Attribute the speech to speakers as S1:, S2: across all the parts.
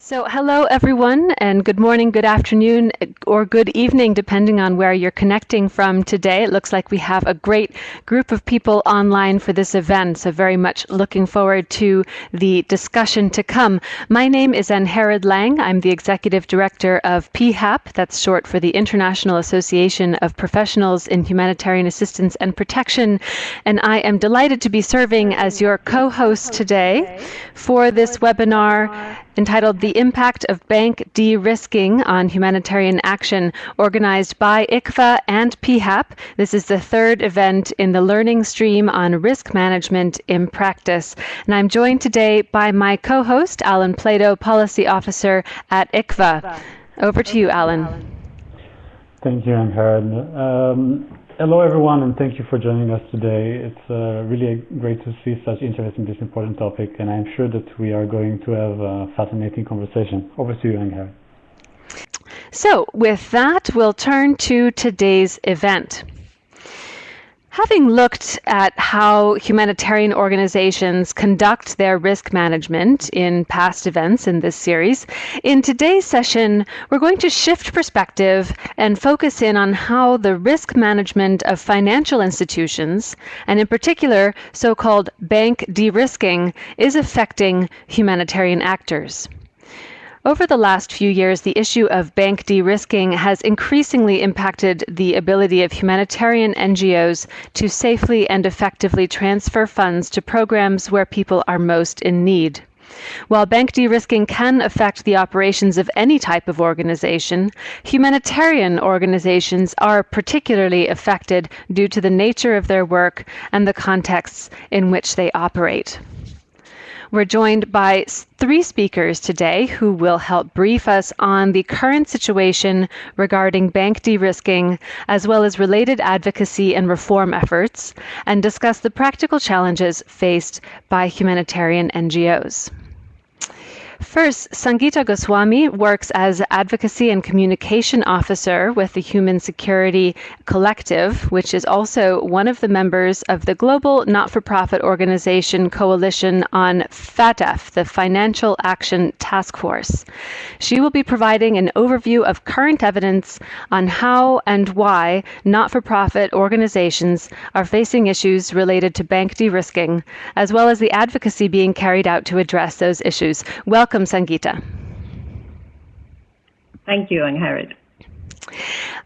S1: So, hello everyone, and good morning, good afternoon, or good evening, depending on where you're connecting from today. It looks like we have a great group of people online for this event, so very much looking forward to the discussion to come. My name is Angharad Lang. I'm the Executive Director of PHAP, that's short for the International Association of Professionals in Humanitarian Assistance and Protection, and I am delighted to be serving as your co-host today for this webinar entitled The Impact of Bank De-Risking on Humanitarian Action, organized by ICFA and PHAP. This is the third event in the learning stream on risk management in practice. And I'm joined today by my co-host, Alan Plato, Policy Officer at ICFA. Over to you, Alan.
S2: Thank you, Angharad. Hello, everyone, and thank you for joining us today. It's really great to see such interest in this important topic, and I'm sure that we are going to have a fascinating conversation. Over to you, Angharad.
S1: So, with that, we'll turn to today's event. Having looked at how humanitarian organizations conduct their risk management in past events in this series, in today's session, we're going to shift perspective and focus in on how the risk management of financial institutions, and in particular, so-called bank de-risking, is affecting humanitarian actors. Over the last few years, the issue of bank de-risking has increasingly impacted the ability of humanitarian NGOs to safely and effectively transfer funds to programs where people are most in need. While bank de-risking can affect the operations of any type of organization, humanitarian organizations are particularly affected due to the nature of their work and the contexts in which they operate. We're joined by three speakers today who will help brief us on the current situation regarding bank de-risking, as well as related advocacy and reform efforts, and discuss the practical challenges faced by humanitarian NGOs. First, Sangeeta Goswami works as Advocacy and Communication Officer with the Human Security Collective, which is also one of the members of the global not-for-profit organization Coalition on FATF, the Financial Action Task Force. She will be providing an overview of current evidence on how and why not-for-profit organizations are facing issues related to bank de-risking, as well as the advocacy being carried out to address those issues. Welcome, Sangeeta.
S3: Thank you, Angharad.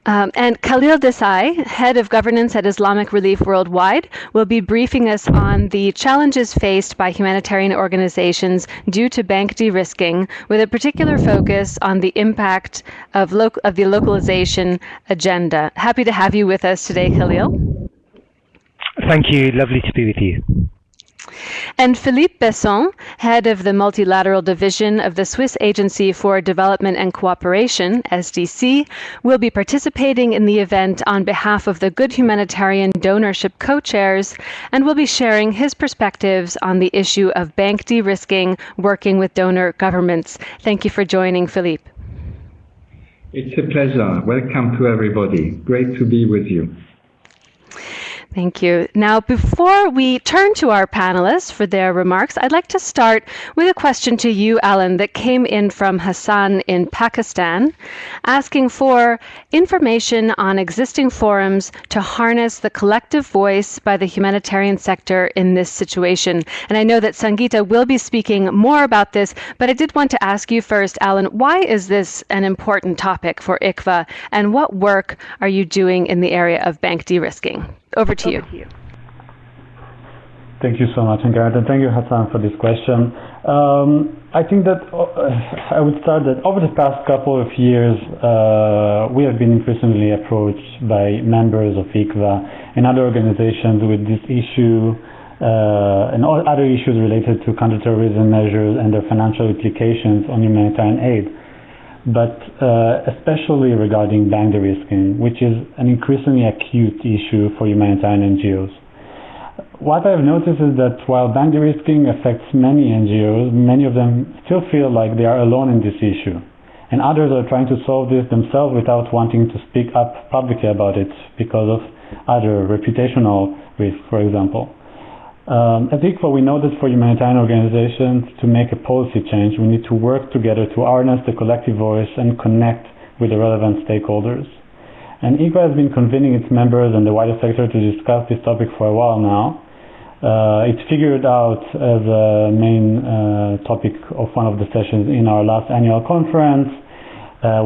S1: And Khalil Desai, Head of Governance at Islamic Relief Worldwide, will be briefing us on the challenges faced by humanitarian organizations due to bank de-risking, with a particular focus on the impact of the localization agenda. Happy to have you with us today, Khalil.
S4: Thank you. Lovely to be with you.
S1: And Philippe Besson, Head of the Multilateral Division of the Swiss Agency for Development and Cooperation, SDC, will be participating in the event on behalf of the Good Humanitarian Donorship co-chairs and will be sharing his perspectives on the issue of bank de-risking, working with donor governments. Thank you for joining, Philippe.
S5: It's a pleasure. Welcome to everybody. Great to be with you.
S1: Thank you. Now, before we turn to our panelists for their remarks, I'd like to start with a question to you, Alan, that came in from Hassan in Pakistan, asking for information on existing forums to harness the collective voice by the humanitarian sector in this situation. And I know that Sangeeta will be speaking more about this, but I did want to ask you first, Alan, why is this an important topic for ICFA, and what work are you doing in the area of bank de-risking? Over to you.
S2: Thank you so much, Angharad, and thank you, Hassan, for this question. I think that I would start that over the past couple of years, we have been increasingly approached by members of ICFA and other organizations with this issue and all other issues related to counterterrorism measures and their financial implications on humanitarian aid, but especially regarding bank de-risking, which is an increasingly acute issue for humanitarian NGOs. What I've noticed is that while bank de-risking affects many NGOs, many of them still feel like they are alone in this issue, and others are trying to solve this themselves without wanting to speak up publicly about it because of other reputational risks, for example. At ICFA, we know that for humanitarian organizations to make a policy change, we need to work together to harness the collective voice and connect with the relevant stakeholders. And ICFA has been convening its members and the wider sector to discuss this topic for a while now. It figured out as a main topic of one of the sessions in our last annual conference.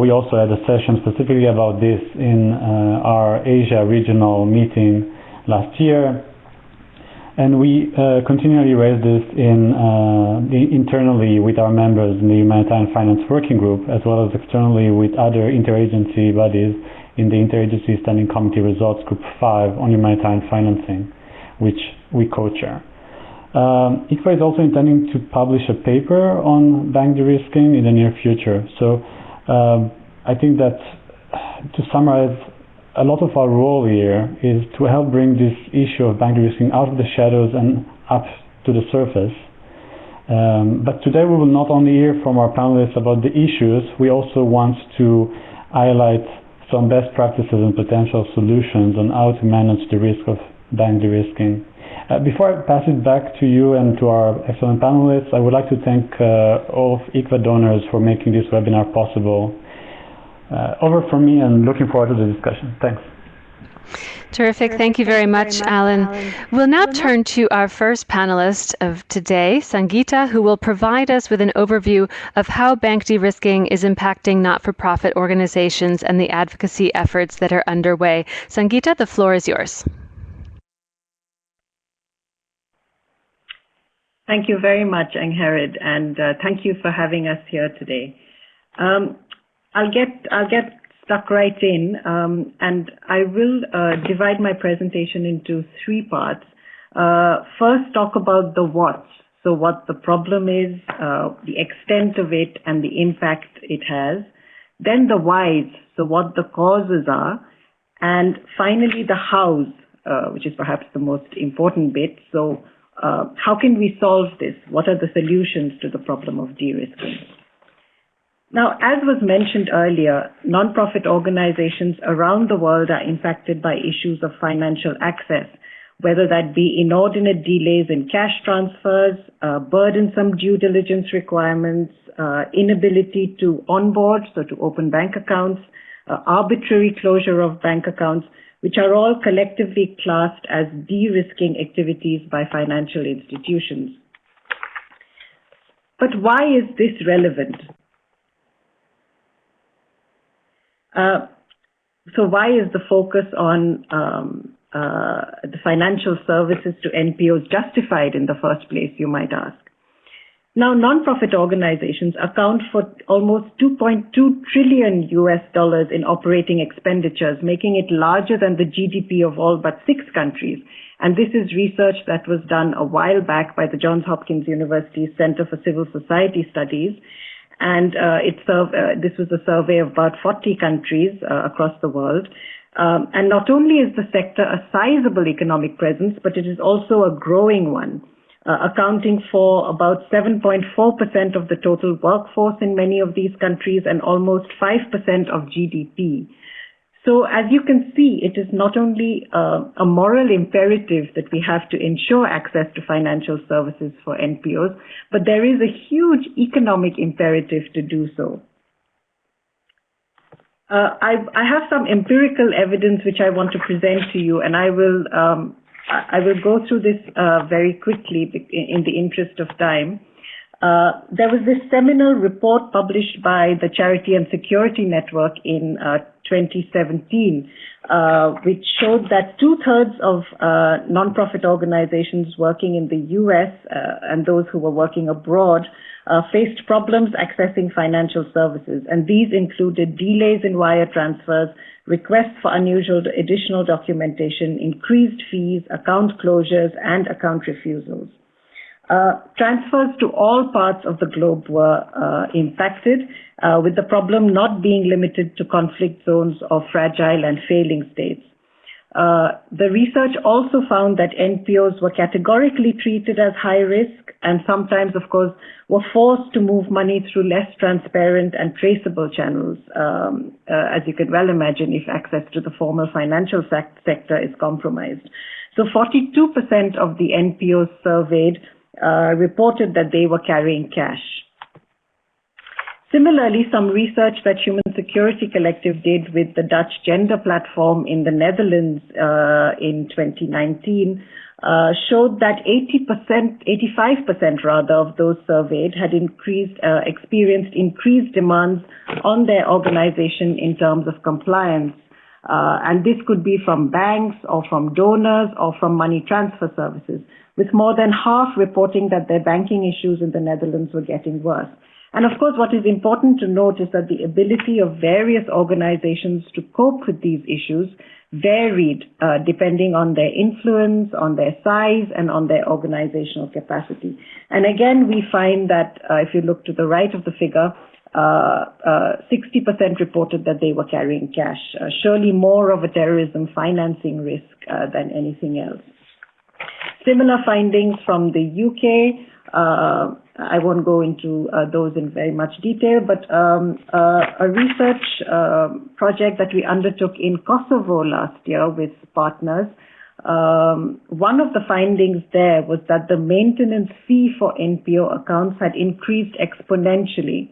S2: We also had a session specifically about this in our Asia regional meeting last year. And we continually raise this internally with our members in the Humanitarian Finance Working Group, as well as externally with other interagency bodies in the Interagency Standing Committee Results Group 5 on Humanitarian Financing, which we co-chair. ICFA is also intending to publish a paper on bank de-risking in the near future. So I think that, to summarize, a lot of our role here is to help bring this issue of bank de-risking out of the shadows and up to the surface. But today we will not only hear from our panelists about the issues, we also want to highlight some best practices and potential solutions on how to manage the risk of bank de-risking. Before I pass it back to you and to our excellent panelists, I would like to thank all of ICFA donors for making this webinar possible. Over from me, and looking forward to the discussion. Thanks.
S1: Terrific. Thank you very much, Alan. We'll now turn to our first panelist of today, Sangeeta, who will provide us with an overview of how bank de-risking is impacting not-for-profit organizations and the advocacy efforts that are underway. Sangeeta, the floor is yours.
S3: Thank you very much, Angharad, and thank you for having us here today. I'll get stuck right in, and I will divide my presentation into three parts. First, talk about the what, so what the problem is, the extent of it, and the impact it has. Then the whys, so what the causes are, and finally the hows, which is perhaps the most important bit. So how can we solve this? What are the solutions to the problem of de-risking? Now, as was mentioned earlier, non-profit organizations around the world are impacted by issues of financial access, whether that be inordinate delays in cash transfers, burdensome due diligence requirements, inability to onboard, so to open bank accounts, arbitrary closure of bank accounts, which are all collectively classed as de-risking activities by financial institutions. But why is this relevant? So why is the focus on the financial services to NPOs justified in the first place, you might ask? Now, non-profit organizations account for almost $2.2 trillion in operating expenditures, making it larger than the GDP of all but 6 countries. And this is research that was done a while back by the Johns Hopkins University Center for Civil Society Studies. And this was a survey of about 40 countries across the world. And not only is the sector a sizable economic presence, but it is also a growing one, accounting for about 7.4% of the total workforce in many of these countries and almost 5% of GDP. So as you can see, it is not only a moral imperative that we have to ensure access to financial services for NPOs, but there is a huge economic imperative to do so. I have some empirical evidence which I want to present to you, and I will go through this very quickly in the interest of time. There was this seminal report published by the Charity and Security Network in 2017, which showed that 2/3 of nonprofit organizations working in the US and those who were working abroad faced problems accessing financial services. And these included delays in wire transfers, requests for unusual additional documentation, increased fees, account closures, and account refusals. Transfers to all parts of the globe were impacted, with the problem not being limited to conflict zones or fragile and failing states. The research also found that NPOs were categorically treated as high risk and sometimes, of course, were forced to move money through less transparent and traceable channels, as you could well imagine if access to the formal financial sector is compromised. So 42% of the NPOs surveyed reported that they were carrying cash. Similarly, some research that Human Security Collective did with the Dutch Gender Platform in the Netherlands in 2019 showed that 85% rather of those surveyed had experienced increased demands on their organization in terms of compliance. And this could be from banks or from donors or from money transfer services, with more than half reporting that their banking issues in the Netherlands were getting worse. And of course, what is important to note is that the ability of various organizations to cope with these issues varied depending on their influence, on their size, and on their organizational capacity. And again, we find that if you look to the right of the figure, 60% reported that they were carrying cash, surely more of a terrorism financing risk than anything else. Similar findings from the UK. I won't go into those in very much detail, but a research project that we undertook in Kosovo last year with partners, one of the findings there was that the maintenance fee for NPO accounts had increased exponentially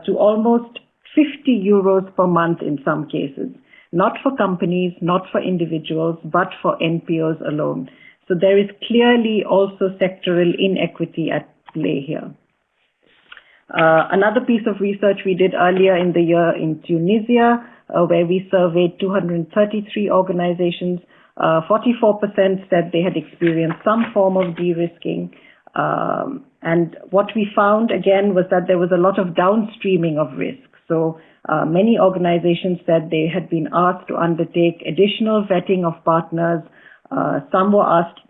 S3: to almost 50 euros per month in some cases, not for companies, not for individuals, but for NPOs alone. So there is clearly also sectoral inequity at play here. Another piece of research we did earlier in the year in Tunisia, where we surveyed 233 organizations, 44% said they had experienced some form of de-risking. And what we found, again, was that there was a lot of downstreaming of risk. So many organizations said they had been asked to undertake additional vetting of partners. Some were asked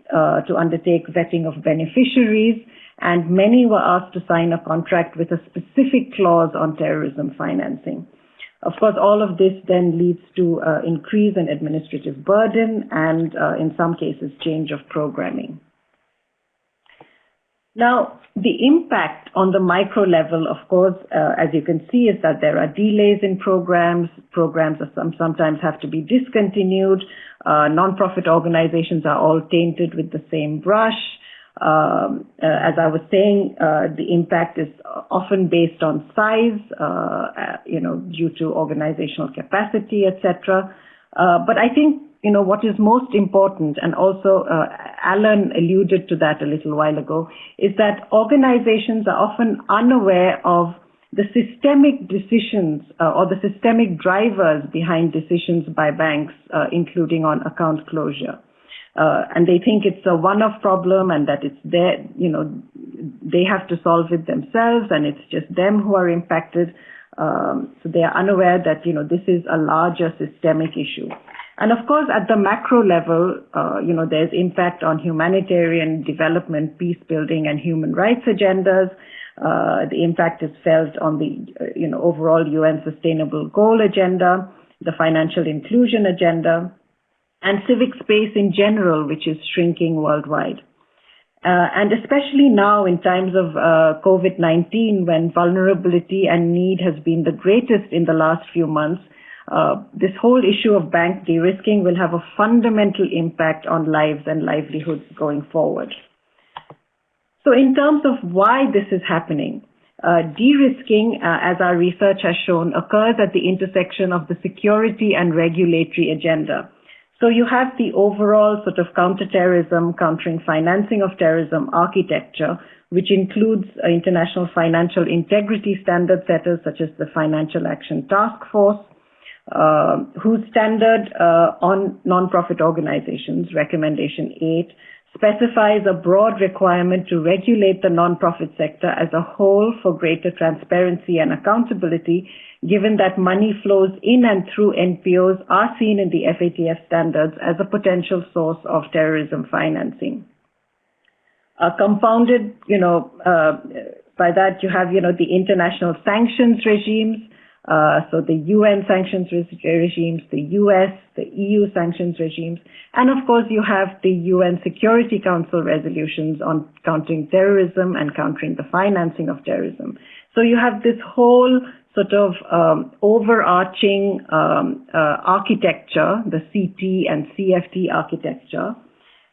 S3: to undertake vetting of beneficiaries, and many were asked to sign a contract with a specific clause on terrorism financing. Of course, all of this then leads to increase in administrative burden and, in some cases, change of programming. Now, the impact on the micro level, of course, as you can see, is that there are delays in programs. Programs sometimes have to be discontinued. Non-profit organizations are all tainted with the same brush. As I was saying, the impact is often based on size, due to organizational capacity, etc. But I think, what is most important, and also Alan alluded to that a little while ago, is that organizations are often unaware of the systemic decisions or the systemic drivers behind decisions by banks, including on account closure. And they think it's a one-off problem and that it's their, they have to solve it themselves and it's just them who are impacted. So they are unaware that, this is a larger systemic issue. And of course, at the macro level, there's impact on humanitarian development, peace building, and human rights agendas. The impact is felt on the, overall UN Sustainable Goal agenda, the financial inclusion agenda, and civic space in general, which is shrinking worldwide. And especially now in times of COVID-19, when vulnerability and need has been the greatest in the last few months, this whole issue of bank de-risking will have a fundamental impact on lives and livelihoods going forward. So in terms of why this is happening, de-risking, as our research has shown, occurs at the intersection of the security and regulatory agenda. So you have the overall sort of counterterrorism, countering financing of terrorism architecture, which includes international financial integrity standard setters such as the Financial Action Task Force, whose standard on non-profit organizations, Recommendation 8, specifies a broad requirement to regulate the non-profit sector as a whole for greater transparency and accountability, given that money flows in and through NPOs are seen in the FATF standards as a potential source of terrorism financing. Compounded, by that you have, the international sanctions regimes, so the UN sanctions regimes, the US, the EU sanctions regimes, and of course you have the UN Security Council resolutions on countering terrorism and countering the financing of terrorism. So you have this whole sort of overarching architecture, the CT and CFT architecture.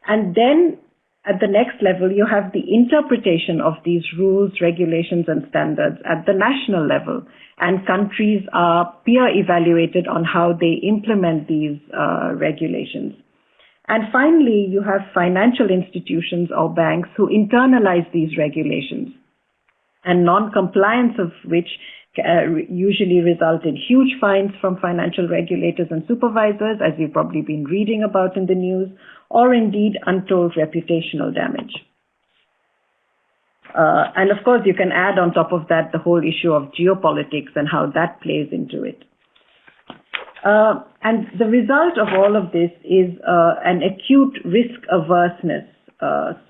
S3: And then at the next level, you have the interpretation of these rules, regulations, and standards at the national level. And countries are peer evaluated on how they implement these regulations. And finally, you have financial institutions or banks who internalize these regulations, and non-compliance of which usually result in huge fines from financial regulators and supervisors, as you've probably been reading about in the news, or indeed untold reputational damage. And of course, you can add on top of that the whole issue of geopolitics and how that plays into it. And the result of all of this is an acute risk averseness.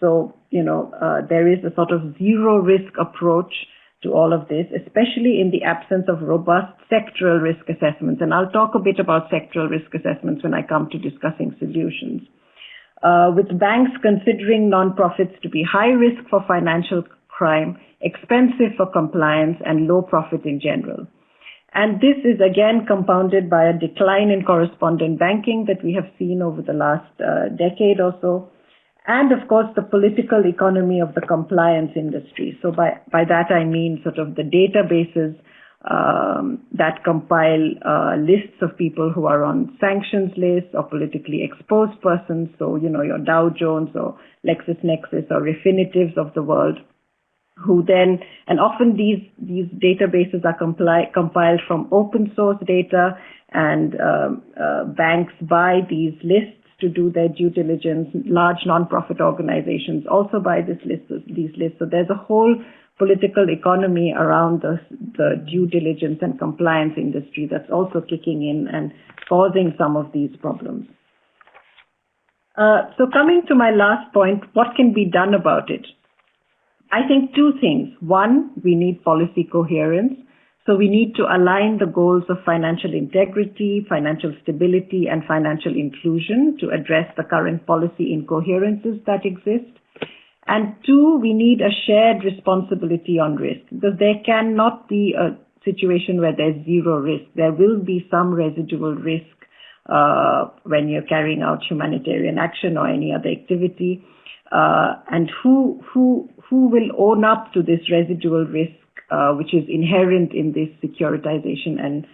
S3: So, there is a sort of zero risk approach to all of this, especially in the absence of robust sectoral risk assessments. And I'll talk a bit about sectoral risk assessments when I come to discussing solutions. With banks considering nonprofits to be high risk for financial crime, expensive for compliance, and low profit in general. And this is again compounded by a decline in correspondent banking that we have seen over the last decade or so. And of course, the political economy of the compliance industry. So by that I mean sort of the databases that compile lists of people who are on sanctions lists or politically exposed persons. So, your Dow Jones or LexisNexis or Refinitives of the world, who then, and often these databases are compiled from open source data, and banks buy these lists to do their due diligence. Large non-profit organizations also buy these lists. So there's a whole political economy around the due diligence and compliance industry that's also kicking in and causing some of these problems. So coming to my last point, what can be done about it? I think two things. One, we need policy coherence. So we need to align the goals of financial integrity, financial stability, and financial inclusion to address the current policy incoherences that exist. And two, we need a shared responsibility on risk, because there cannot be a situation where there's zero risk. There will be some residual risk when you're carrying out humanitarian action or any other activity. And who will own up to this residual risk, which is inherent in this securitization and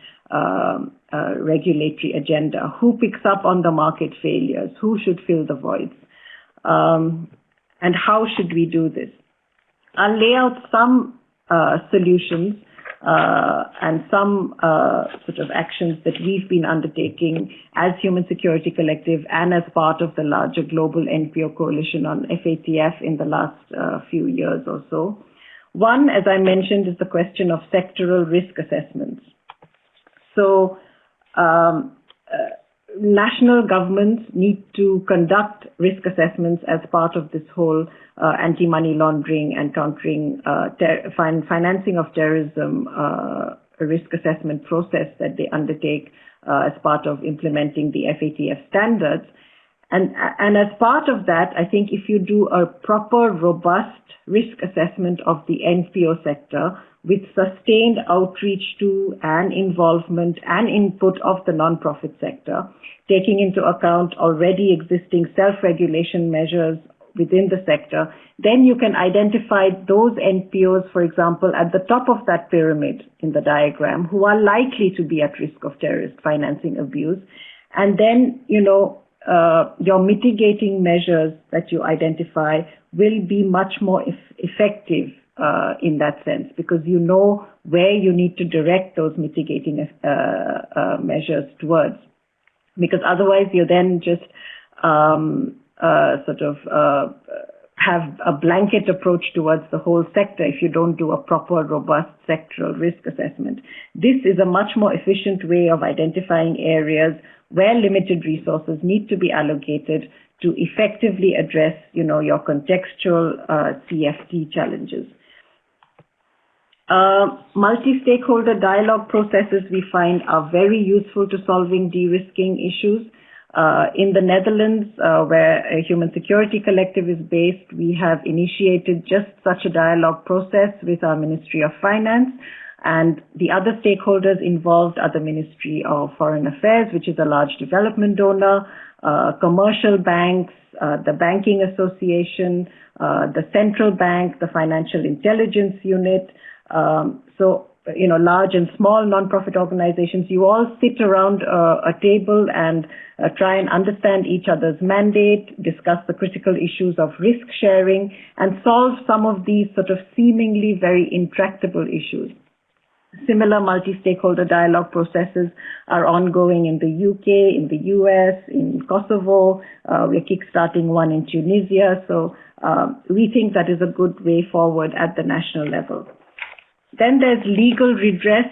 S3: regulatory agenda? Who picks up on the market failures? Who should fill the voids? And how should we do this? I'll lay out some solutions and some sort of actions that we've been undertaking as Human Security Collective and as part of the larger global NPO coalition on FATF in the last few years or so. One, as I mentioned, is the question of sectoral risk assessments. So national governments need to conduct risk assessments as part of this whole anti-money laundering and countering financing of terrorism risk assessment process that they undertake as part of implementing the FATF standards. And as part of that, I think if you do a proper, robust risk assessment of the NPO sector with sustained outreach to and involvement and input of the nonprofit sector, taking into account already existing self-regulation measures within the sector, then you can identify those NPOs, for example, at the top of that pyramid in the diagram, who are likely to be at risk of terrorist financing abuse. And then, your mitigating measures that you identify will be much more effective in that sense, because you know where you need to direct those mitigating measures towards. Because otherwise you then just have a blanket approach towards the whole sector if you don't do a proper, robust sectoral risk assessment. This is a much more efficient way of identifying areas where limited resources need to be allocated to effectively address, your contextual CFT challenges. Multi-stakeholder dialogue processes we find are very useful to solving de-risking issues. In the Netherlands, where a Human Security Collective is based, we have initiated just such a dialogue process with our Ministry of Finance. And the other stakeholders involved are the Ministry of Foreign Affairs, which is a large development donor, commercial banks, the Banking Association, the Central Bank, the Financial Intelligence Unit. So, large and small nonprofit organizations, you all sit around a table and try and understand each other's mandate, discuss the critical issues of risk sharing, and solve some of these sort of seemingly very intractable issues. Similar multi-stakeholder dialogue processes are ongoing in the UK, in the US, in Kosovo. We're kickstarting one in Tunisia. So we think that is a good way forward at the national level. Then there's legal redress.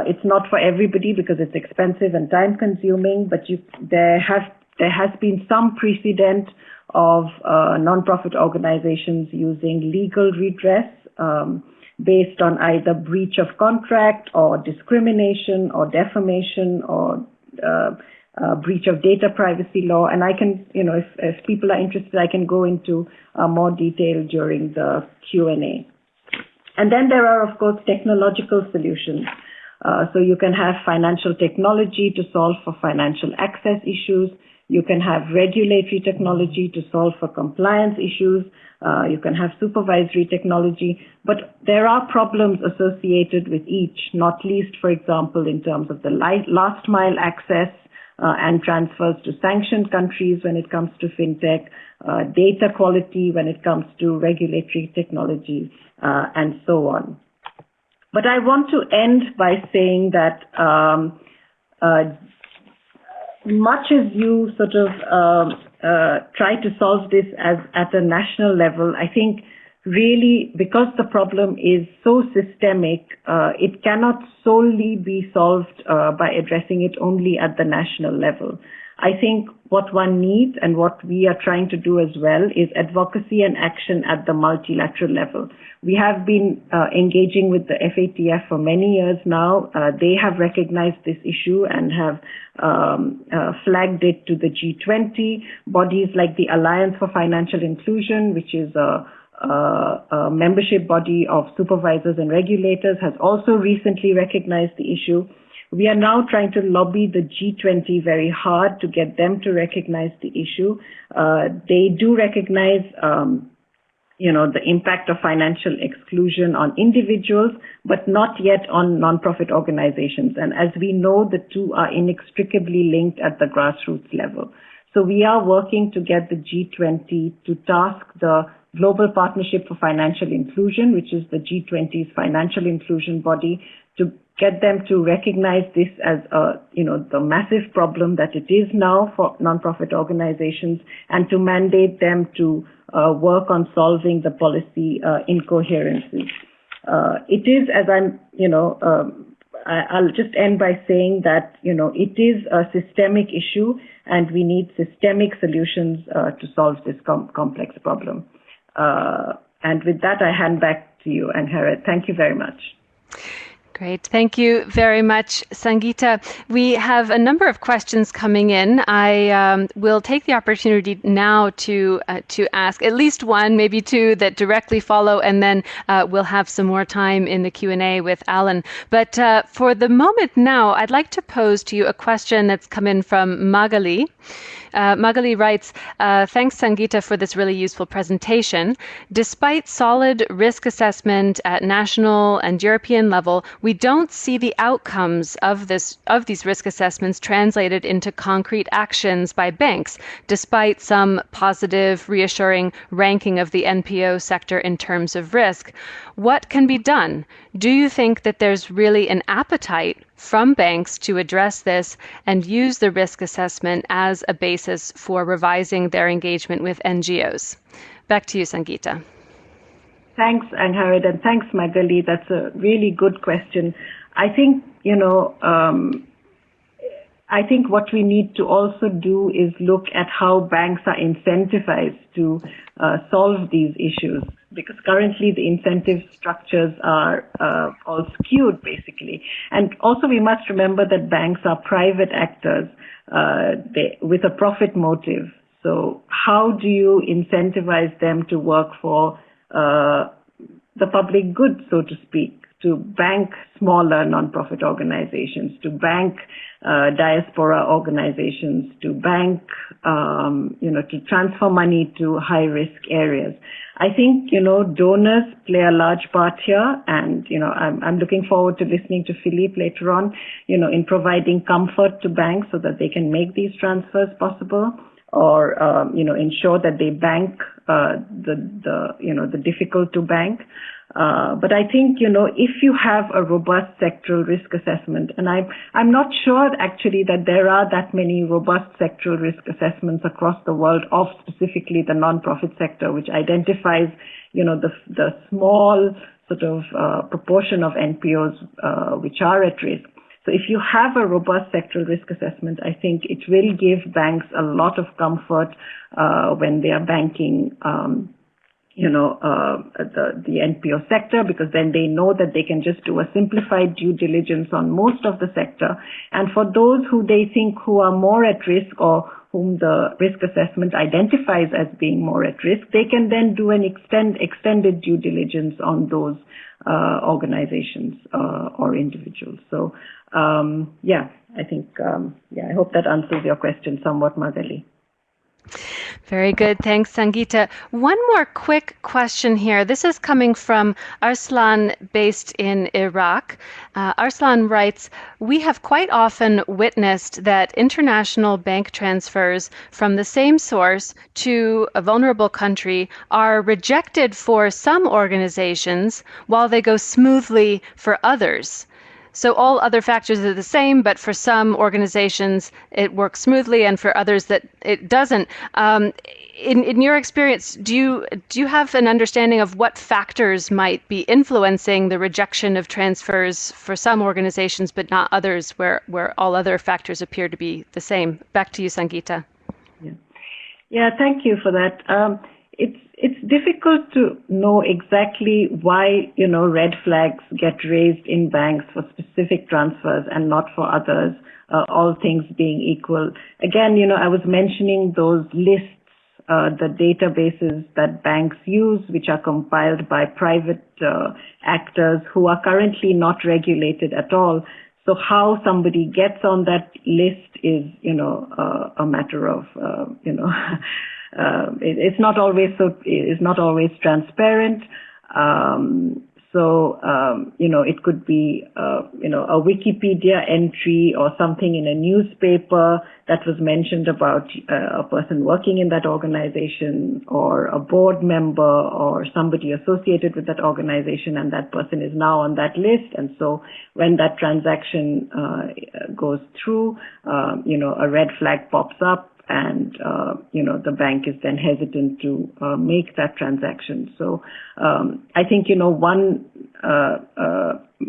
S3: It's not for everybody because it's expensive and time-consuming, but there has been some precedent of non-profit organizations using legal redress based on either breach of contract or discrimination or defamation or breach of data privacy law. And I can, if people are interested, I can go into more detail during the Q&A. And then there are, of course, technological solutions. So you can have financial technology to solve for financial access issues. You can have regulatory technology to solve for compliance issues. You can have supervisory technology. But there are problems associated with each, not least, for example, in terms of the last mile access and transfers to sanctioned countries when it comes to fintech, data quality when it comes to regulatory technology, and so on. But I want to end by saying that much as you sort of try to solve this at a national level, I think really because the problem is so systemic, it cannot solely be solved by addressing it only at the national level. I think what one needs and what we are trying to do as well is advocacy and action at the multilateral level. We have been engaging with the FATF for many years now. They have recognized this issue and have flagged it to the G20. Bodies like the Alliance for Financial Inclusion, which is a membership body of supervisors and regulators, has also recently recognized the issue. We are now trying to lobby the G20 very hard to get them to recognize the issue. They do recognize, the impact of financial exclusion on individuals, but not yet on nonprofit organizations. And as we know, the two are inextricably linked at the grassroots level. So we are working to get the G20 to task the Global Partnership for Financial Inclusion, which is the G20's financial inclusion body, to get them to recognize this as the massive problem that it is now for nonprofit organizations, and to mandate them to work on solving the policy incoherences. It is, as I'll just end by saying that, it is a systemic issue and we need systemic solutions to solve this complex problem. And with that, I hand back to you, Angharad. Thank you very much.
S1: Great. Thank you very much, Sangeeta. We have a number of questions coming in. I will take the opportunity now to ask at least one, maybe two that directly follow, and then we'll have some more time in the Q&A with Alan. But for the moment now, I'd like to pose to you a question that's come in from Magali. Magali writes, thanks, Sangeeta, for this really useful presentation. Despite solid risk assessment at national and European level, we don't see the outcomes of these risk assessments translated into concrete actions by banks, despite some positive, reassuring ranking of the NPO sector in terms of risk. What can be done? Do you think that there's really an appetite from banks to address this and use the risk assessment as a basis for revising their engagement with NGOs? Back to you, Sangeeta.
S3: Thanks, Angharad, and thanks, Magali. That's a really good question. I think, I think what we need to also do is look at how banks are incentivized to solve these issues, because currently the incentive structures are all skewed, basically. And also we must remember that banks are private actors with a profit motive. So how do you incentivize them to work for the public good, so to speak? to bank smaller nonprofit organizations, to bank diaspora organizations, to bank, to transfer money to high-risk areas. I think, donors play a large part here, and, I'm looking forward to listening to Philippe later on, in providing comfort to banks so that they can make these transfers possible, or, ensure that they bank the difficult to bank. But I think, if you have a robust sectoral risk assessment, and I'm not sure actually that there are that many robust sectoral risk assessments across the world of specifically the nonprofit sector, which identifies, the small sort of proportion of NPOs which are at risk. So if you have a robust sectoral risk assessment, I think it will give banks a lot of comfort when they are banking the NPO sector, because then they know that they can just do a simplified due diligence on most of the sector. And for those who they think who are more at risk, or whom the risk assessment identifies as being more at risk, they can then do an extended due diligence on those organizations or individuals. So, I think, I hope that answers your question somewhat, Magali.
S1: Very good. Thanks, Sangeeta. One more quick question here. This is coming from Arslan, based in Iraq. Arslan writes, "We have quite often witnessed that international bank transfers from the same source to a vulnerable country are rejected for some organizations while they go smoothly for others. So all other factors are the same, but for some organizations it works smoothly, and for others that it doesn't." In your experience, do you have an understanding of what factors might be influencing the rejection of transfers for some organizations but not others, where all other factors appear to be the same? Back to you, Sangeeta.
S3: Yeah, thank you for that. It's difficult to know exactly why, red flags get raised in banks for specific transfers and not for others, all things being equal. Again, I was mentioning those lists, the databases that banks use, which are compiled by private actors who are currently not regulated at all. So how somebody gets on that list is, a matter of, it's not always transparent. It could be, a Wikipedia entry or something in a newspaper that was mentioned about a person working in that organization, or a board member or somebody associated with that organization, and that person is now on that list. And so when that transaction goes through, a red flag pops up, and the bank is then hesitant to make that transaction. So I think one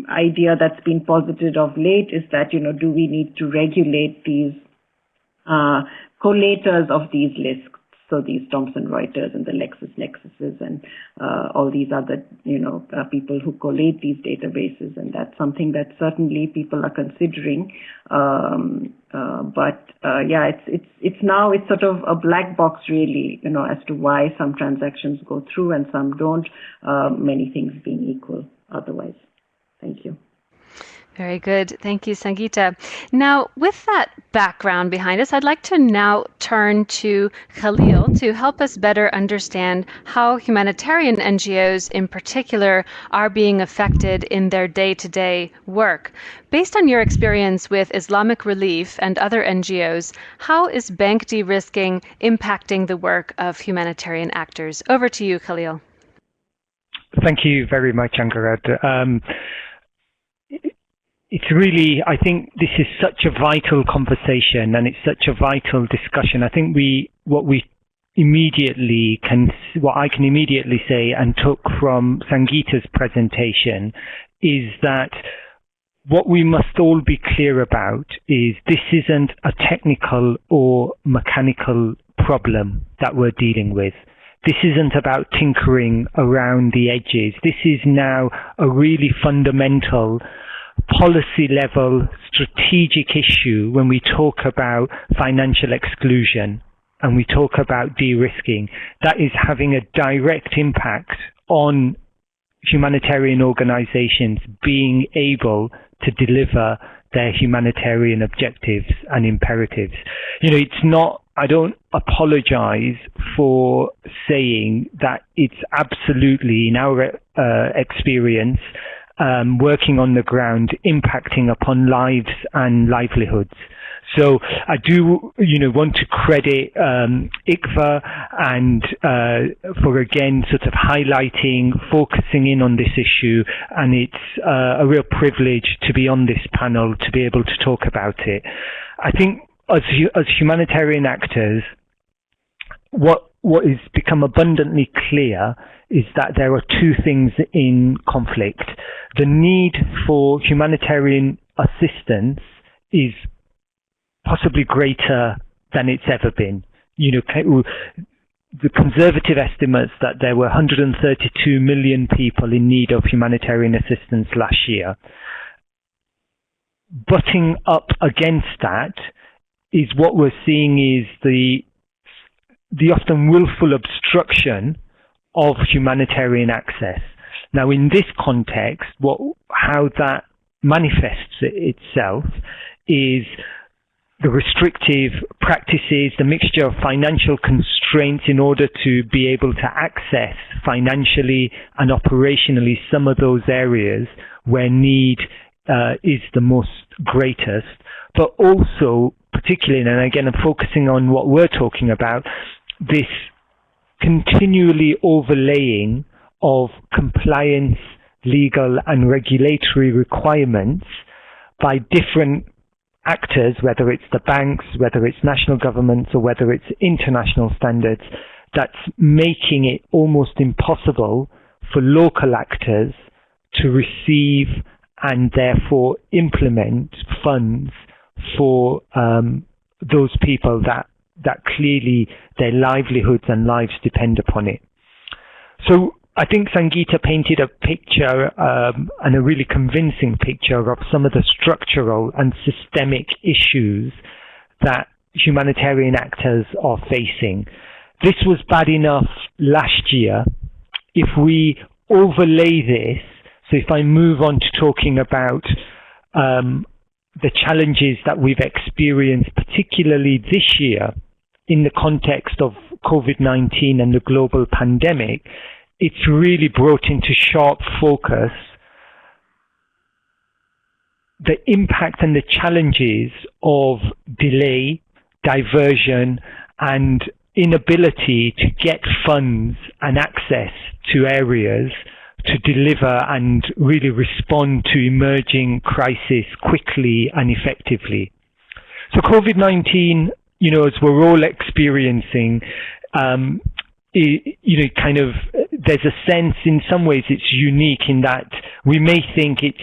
S3: idea that's been posited of late is that do we need to regulate these collators of these lists? So these Thomson Reuters and the LexisNexuses and all these other people who collate these databases, and that's something that certainly people are considering. It's sort of a black box really, as to why some transactions go through and some don't. Many things being equal otherwise. Thank you.
S1: Very good. Thank you, Sangeeta. Now, with that background behind us, I'd like to now turn to Khalil to help us better understand how humanitarian NGOs in particular are being affected in their day-to-day work. Based on your experience with Islamic Relief and other NGOs, how is bank de-risking impacting the work of humanitarian actors? Over to you, Khalil.
S4: Thank you very much, Angarad. It's really, I think this is such a vital conversation, and it's such a vital discussion. I think what I can immediately say and took from Sangeeta's presentation is that what we must all be clear about is this isn't a technical or mechanical problem that we're dealing with. This isn't about tinkering around the edges. This is now a really fundamental policy level strategic issue when we talk about financial exclusion and we talk about de-risking. That is having a direct impact on humanitarian organizations being able to deliver their humanitarian objectives and imperatives. It's not, I don't apologize for saying that it's absolutely, in our experience, working on the ground, impacting upon lives and livelihoods. So I do, want to credit ICFA and for again sort of highlighting, focusing in on this issue, and it's a real privilege to be on this panel to be able to talk about it. I think as humanitarian actors, what has become abundantly clear is that there are two things in conflict. The need for humanitarian assistance is possibly greater than it's ever been. The conservative estimates that there were 132 million people in need of humanitarian assistance last year. Butting up against that is what we're seeing is the often willful obstruction of humanitarian access. Now, in this context, how that manifests itself is the restrictive practices, the mixture of financial constraints in order to be able to access financially and operationally some of those areas where need is the most greatest, but also particularly, and again I'm focusing on what we're talking about, this continually overlaying of compliance, legal and regulatory requirements by different actors, whether it's the banks, whether it's national governments, or whether it's international standards, that's making it almost impossible for local actors to receive and therefore implement funds for those people that clearly their livelihoods and lives depend upon it. So I think Sangeeta painted a picture, and a really convincing picture of some of the structural and systemic issues that humanitarian actors are facing. This was bad enough last year. If we overlay this, so if I move on to talking about the challenges that we've experienced, particularly this year, in the context of COVID-19 and the global pandemic, it's really brought into sharp focus the impact and the challenges of delay, diversion, and inability to get funds and access to areas to deliver and really respond to emerging crisis quickly and effectively. So COVID-19, as we're all experiencing, there's a sense, in some ways it's unique in that we may think it's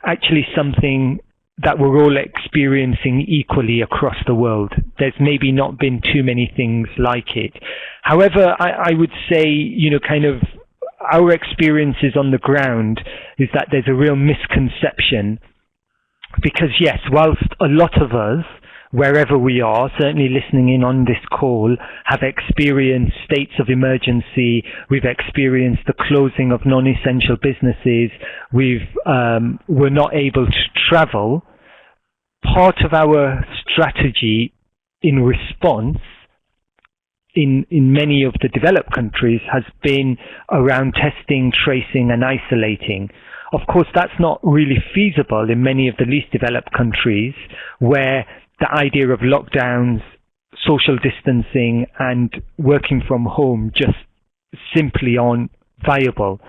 S4: actually something that we're all experiencing equally across the world. There's maybe not been too many things like it. However, I would say, our experiences on the ground is that there's a real misconception, because yes, whilst a lot of us, wherever we are, certainly listening in on this call, have experienced states of emergency, we've experienced the closing of non-essential businesses, we're not able to travel. Part of our strategy in response in many of the developed countries has been around testing, tracing and isolating. Of course, that's not really feasible in many of the least developed countries, where the idea of lockdowns, social distancing and working from home just simply aren't viable.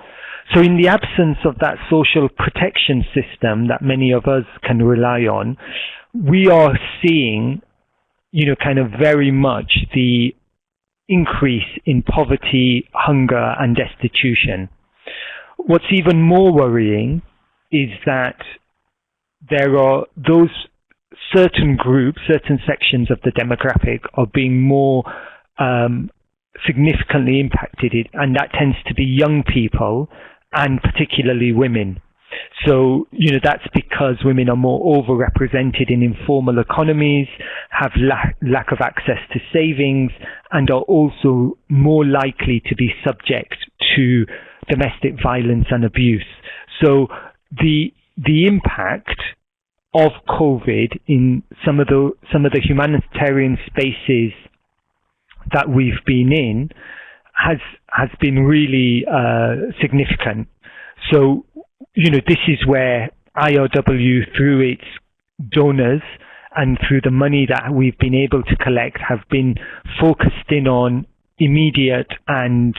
S4: So in the absence of that social protection system that many of us can rely on, we are seeing, very much the increase in poverty, hunger and destitution. What's even more worrying is that there are those certain groups, certain sections of the demographic are being more significantly impacted, and that tends to be young people and particularly women. So, that's because women are more overrepresented in informal economies, have lack of access to savings, and are also more likely to be subject to domestic violence and abuse. So the impact of COVID in some of the humanitarian spaces that we've been in has been really significant. So, this is where IRW, through its donors and through the money that we've been able to collect, have been focused in on immediate and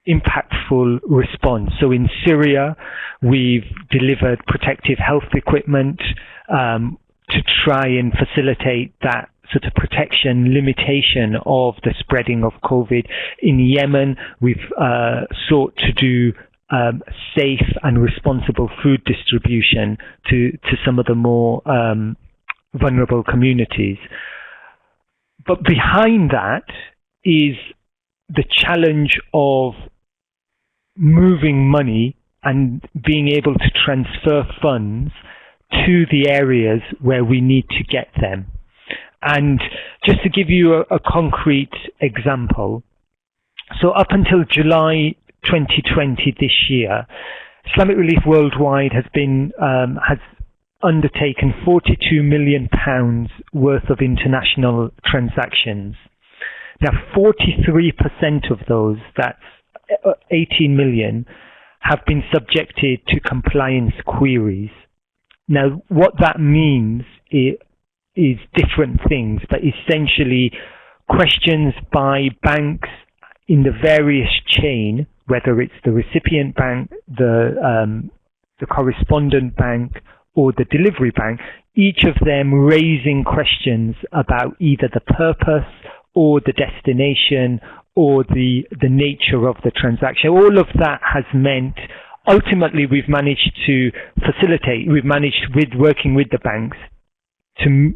S4: impactful response. So in Syria, we've delivered protective health equipment to try and facilitate that sort of protection limitation of the spreading of COVID. In Yemen, we've sought to do safe and responsible food distribution to some of the more vulnerable communities. But behind that is the challenge of moving money and being able to transfer funds to the areas where we need to get them. And just to give you a concrete example, so up until July 2020 this year, Islamic Relief Worldwide has undertaken £42 million worth of international transactions. Now, 43% of those, that's 18 million, have been subjected to compliance queries. Now, what that means is different things, but essentially questions by banks in the various chain, whether it's the recipient bank, the correspondent bank, or the delivery bank, each of them raising questions about either the purpose or the destination or the nature of the transaction. All of that has meant ultimately we've managed to facilitate, working with the banks to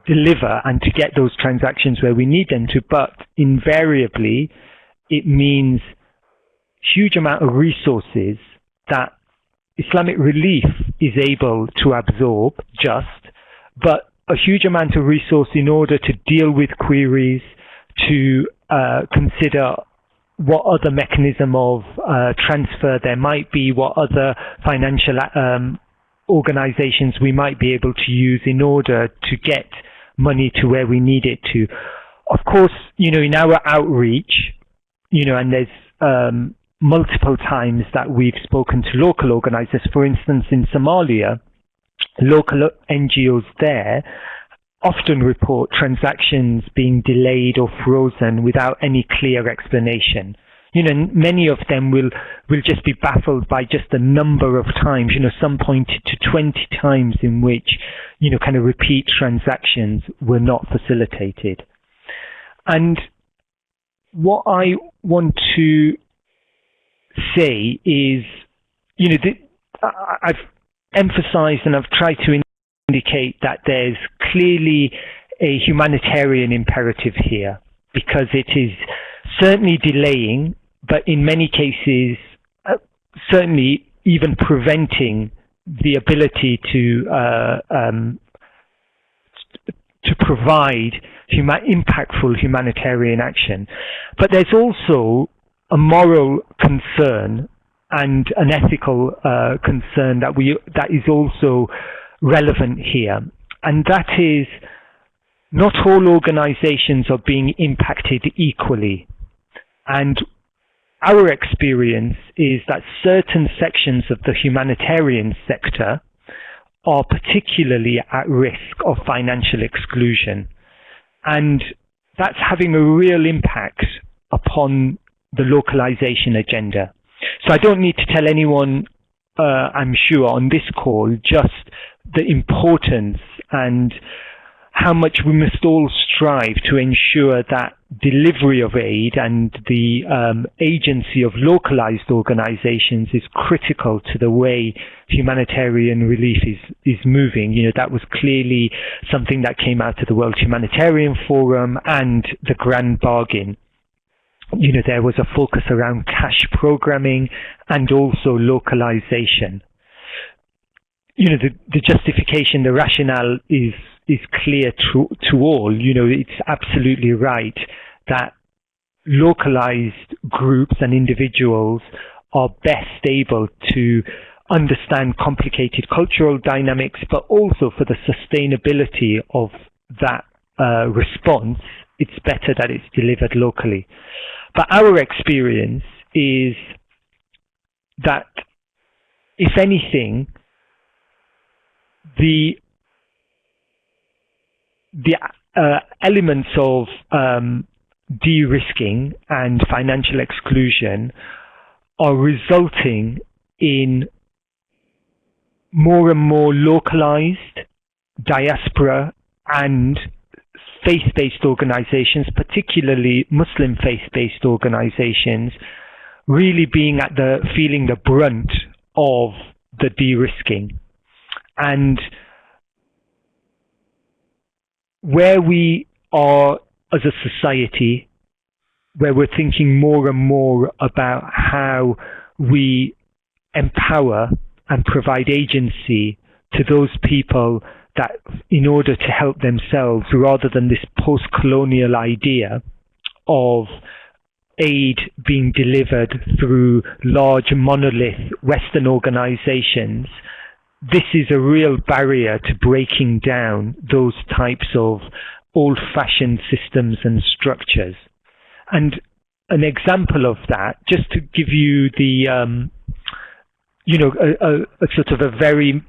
S4: deliver and to get those transactions where we need them to, but invariably it means huge amount of resources that Islamic Relief is able to absorb but a huge amount of resource in order to deal with queries, to consider what other mechanism of transfer there might be, what other financial organizations we might be able to use in order to get money to where we need it to. Of course, in our outreach, and there's multiple times that we've spoken to local organizers. For instance, in Somalia, local NGOs there often report transactions being delayed or frozen without any clear explanation. Many of them will just be baffled by just the number of times, some pointed to 20 times in which, kind of repeat transactions were not facilitated. And what I want to say is, I've emphasized and I've tried to indicate that there's clearly a humanitarian imperative here, because it is certainly delaying, but in many cases, certainly even preventing the ability to provide impactful humanitarian action. But there's also a moral concern and an ethical concern that is also relevant here, and that is not all organizations are being impacted equally. And our experience is that certain sections of the humanitarian sector are particularly at risk of financial exclusion, and that's having a real impact upon the localization agenda. So I don't need to tell anyone, I'm sure, on this call, just the importance and how much we must all strive to ensure that delivery of aid and the agency of localized organizations is critical to the way humanitarian relief is moving. That was clearly something that came out of the World Humanitarian Forum and the Grand Bargain. There was a focus around cash programming and also localization. The justification, the rationale is clear to all. It's absolutely right that localized groups and individuals are best able to understand complicated cultural dynamics, but also for the sustainability of that response, it's better that it's delivered locally. But our experience is that, if anything, the elements of de-risking and financial exclusion are resulting in more and more localized diaspora and faith-based organizations, particularly Muslim faith-based organizations, really being feeling the brunt of the de-risking. And where we are as a society, where we're thinking more and more about how we empower and provide agency to those people that, in order to help themselves, rather than this post-colonial idea of aid being delivered through large monolith Western organizations, this is a real barrier to breaking down those types of old-fashioned systems and structures. And an example of that, just to give you the, a sort of a very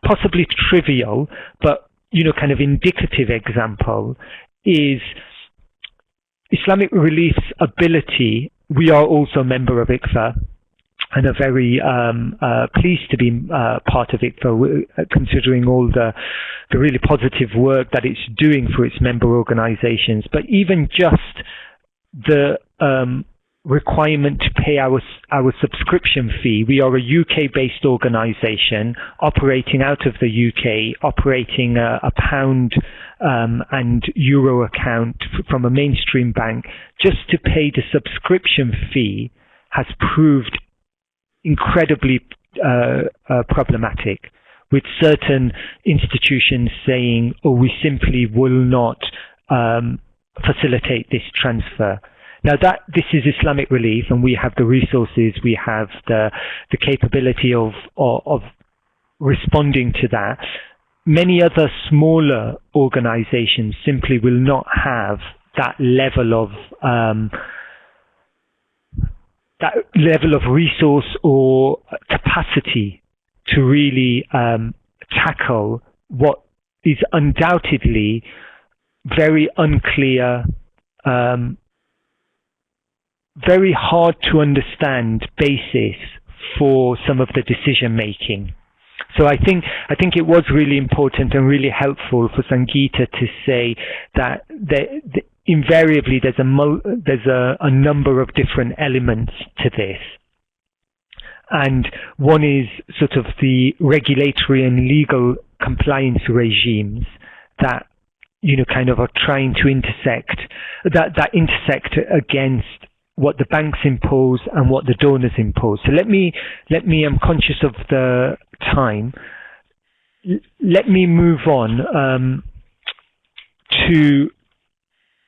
S4: possibly trivial, but, kind of indicative example, is Islamic Relief's ability. We are also a member of ICFA and are very pleased to be part of ICFA, considering all the really positive work that it's doing for its member organizations. But even just the requirement to pay our subscription fee. We are a UK-based organisation operating out of the UK, operating a pound and euro account from a mainstream bank. Just to pay the subscription fee has proved incredibly problematic, with certain institutions saying, we simply will not facilitate this transfer. Now this is Islamic Relief, and we have the resources, we have the capability of responding to that. Many other smaller organizations simply will not have that level of resource or capacity to really tackle what is undoubtedly very unclear, very hard to understand basis for some of the decision making. So I think it was really important and really helpful for Sangeeta to say that invariably there's a number of different elements to this. And one is sort of the regulatory and legal compliance regimes that kind of are trying to intersect against what the banks impose and what the donors impose. So let me, I'm conscious of the time. Let me move on to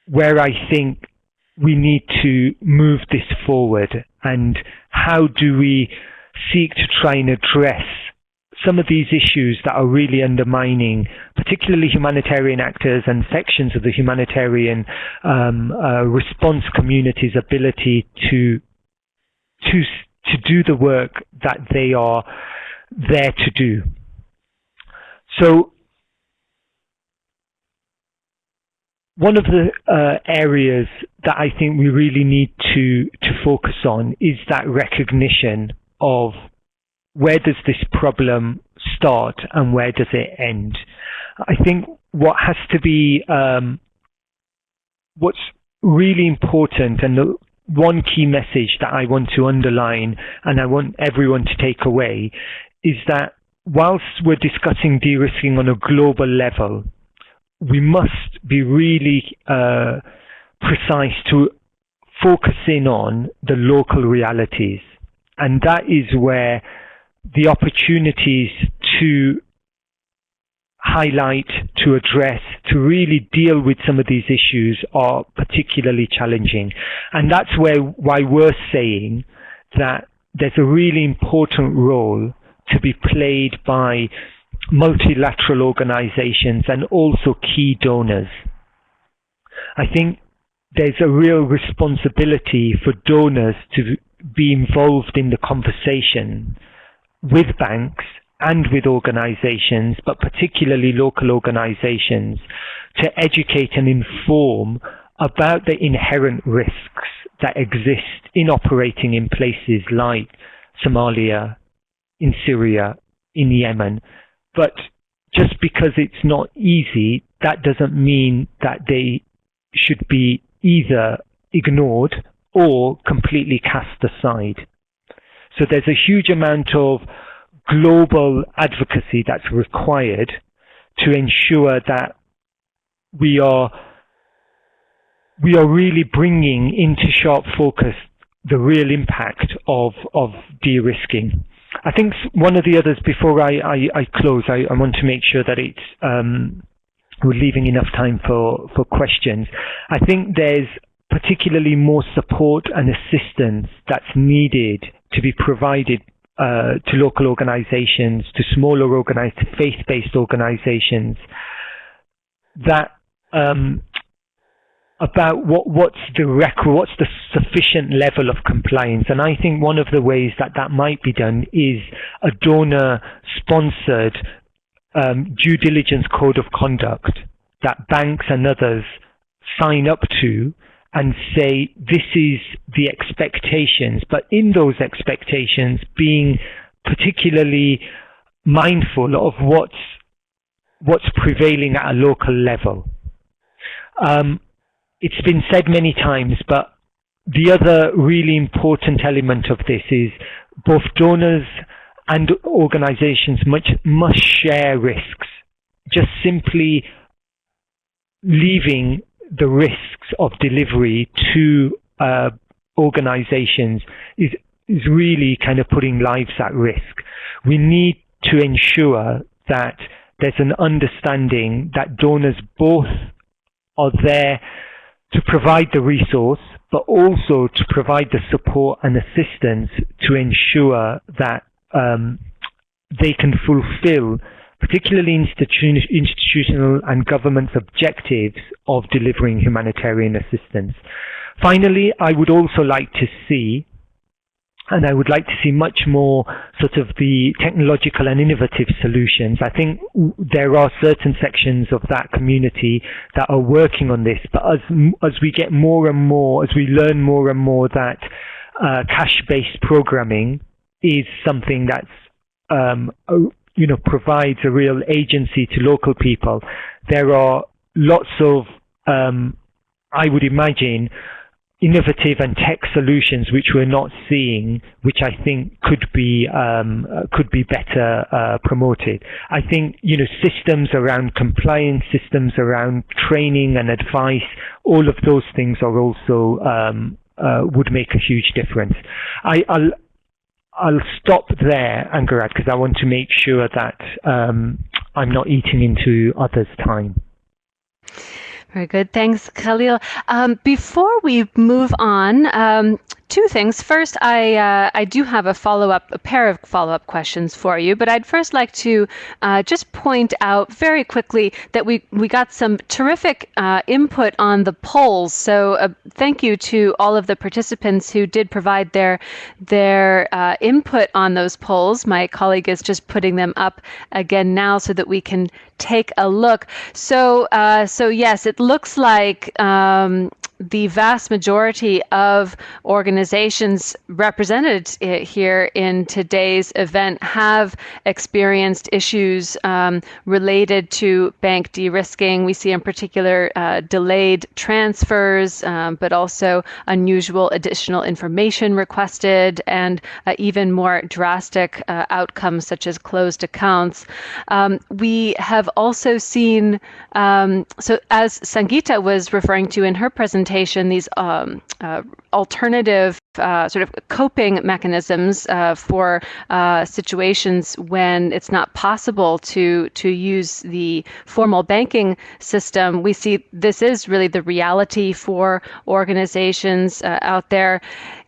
S4: where I think we need to move this forward, and how do we seek to try and address some of these issues that are really undermining particularly humanitarian actors and sections of the humanitarian response community's ability to do the work that they are there to do. So one of the areas that I think we really need to focus on is that recognition of where does this problem start and where does it end. I think what has to be, what's really important, and the one key message that I want to underline and I want everyone to take away, is that whilst we're discussing de-risking on a global level, we must be really precise to focus in on the local realities. And that is where the opportunities to highlight, to address, to really deal with some of these issues are particularly challenging. And that's why we're saying that there's a really important role to be played by multilateral organizations and also key donors. I think there's a real responsibility for donors to be involved in the conversation with banks and with organizations, but particularly local organizations, to educate and inform about the inherent risks that exist in operating in places like Somalia, in Syria, in Yemen. But just because it's not easy, that doesn't mean that they should be either ignored or completely cast aside. So there's a huge amount of global advocacy that's required to ensure that we are really bringing into sharp focus the real impact of de-risking. I think one of the others, before I close, I want to make sure that it's we're leaving enough time for questions. I think there's particularly more support and assistance that's needed to be provided to local organizations, to smaller organized, faith-based organizations, that about what's the sufficient level of compliance. And I think one of the ways that might be done is a donor-sponsored due diligence code of conduct that banks and others sign up to and say this is the expectations, but in those expectations being particularly mindful of what's prevailing at a local level. It's been said many times, but the other really important element of this is both donors and organizations must share risks. Just simply leaving the risks of delivery to organizations is really kind of putting lives at risk. We need to ensure that there's an understanding that donors both are there to provide the resource, but also to provide the support and assistance to ensure that they can fulfill particularly institutional and government's objectives of delivering humanitarian assistance. Finally, I would also like to see, and I would like to see much more sort of the technological and innovative solutions. I think there are certain sections of that community that are working on this, but as we get more and more, as we learn more and more that cash-based programming is something that's provides a real agency to local people, there are lots of, I would imagine, innovative and tech solutions which we're not seeing, which I think could be better promoted. I think systems around compliance, systems around training and advice, all of those things are also would make a huge difference. I'll stop there, Angarad, because I want to make sure that I'm not eating into others' time.
S1: Very good. Thanks, Khalil. Before we move on, two things. First, I do have a pair of follow-up questions for you, but I'd first like to just point out very quickly that we got some terrific input on the polls. So thank you to all of the participants who did provide their input on those polls. My colleague is just putting them up again now so that we can take a look. So yes, it looks like the vast majority of organizations represented here in today's event have experienced issues related to bank de-risking. We see in particular delayed transfers, but also unusual additional information requested and even more drastic outcomes such as closed accounts. We have also seen, so as Sangeeta was referring to in her presentation, these alternative sort of coping mechanisms for situations when it's not possible to use the formal banking system. We see this is really the reality for organizations out there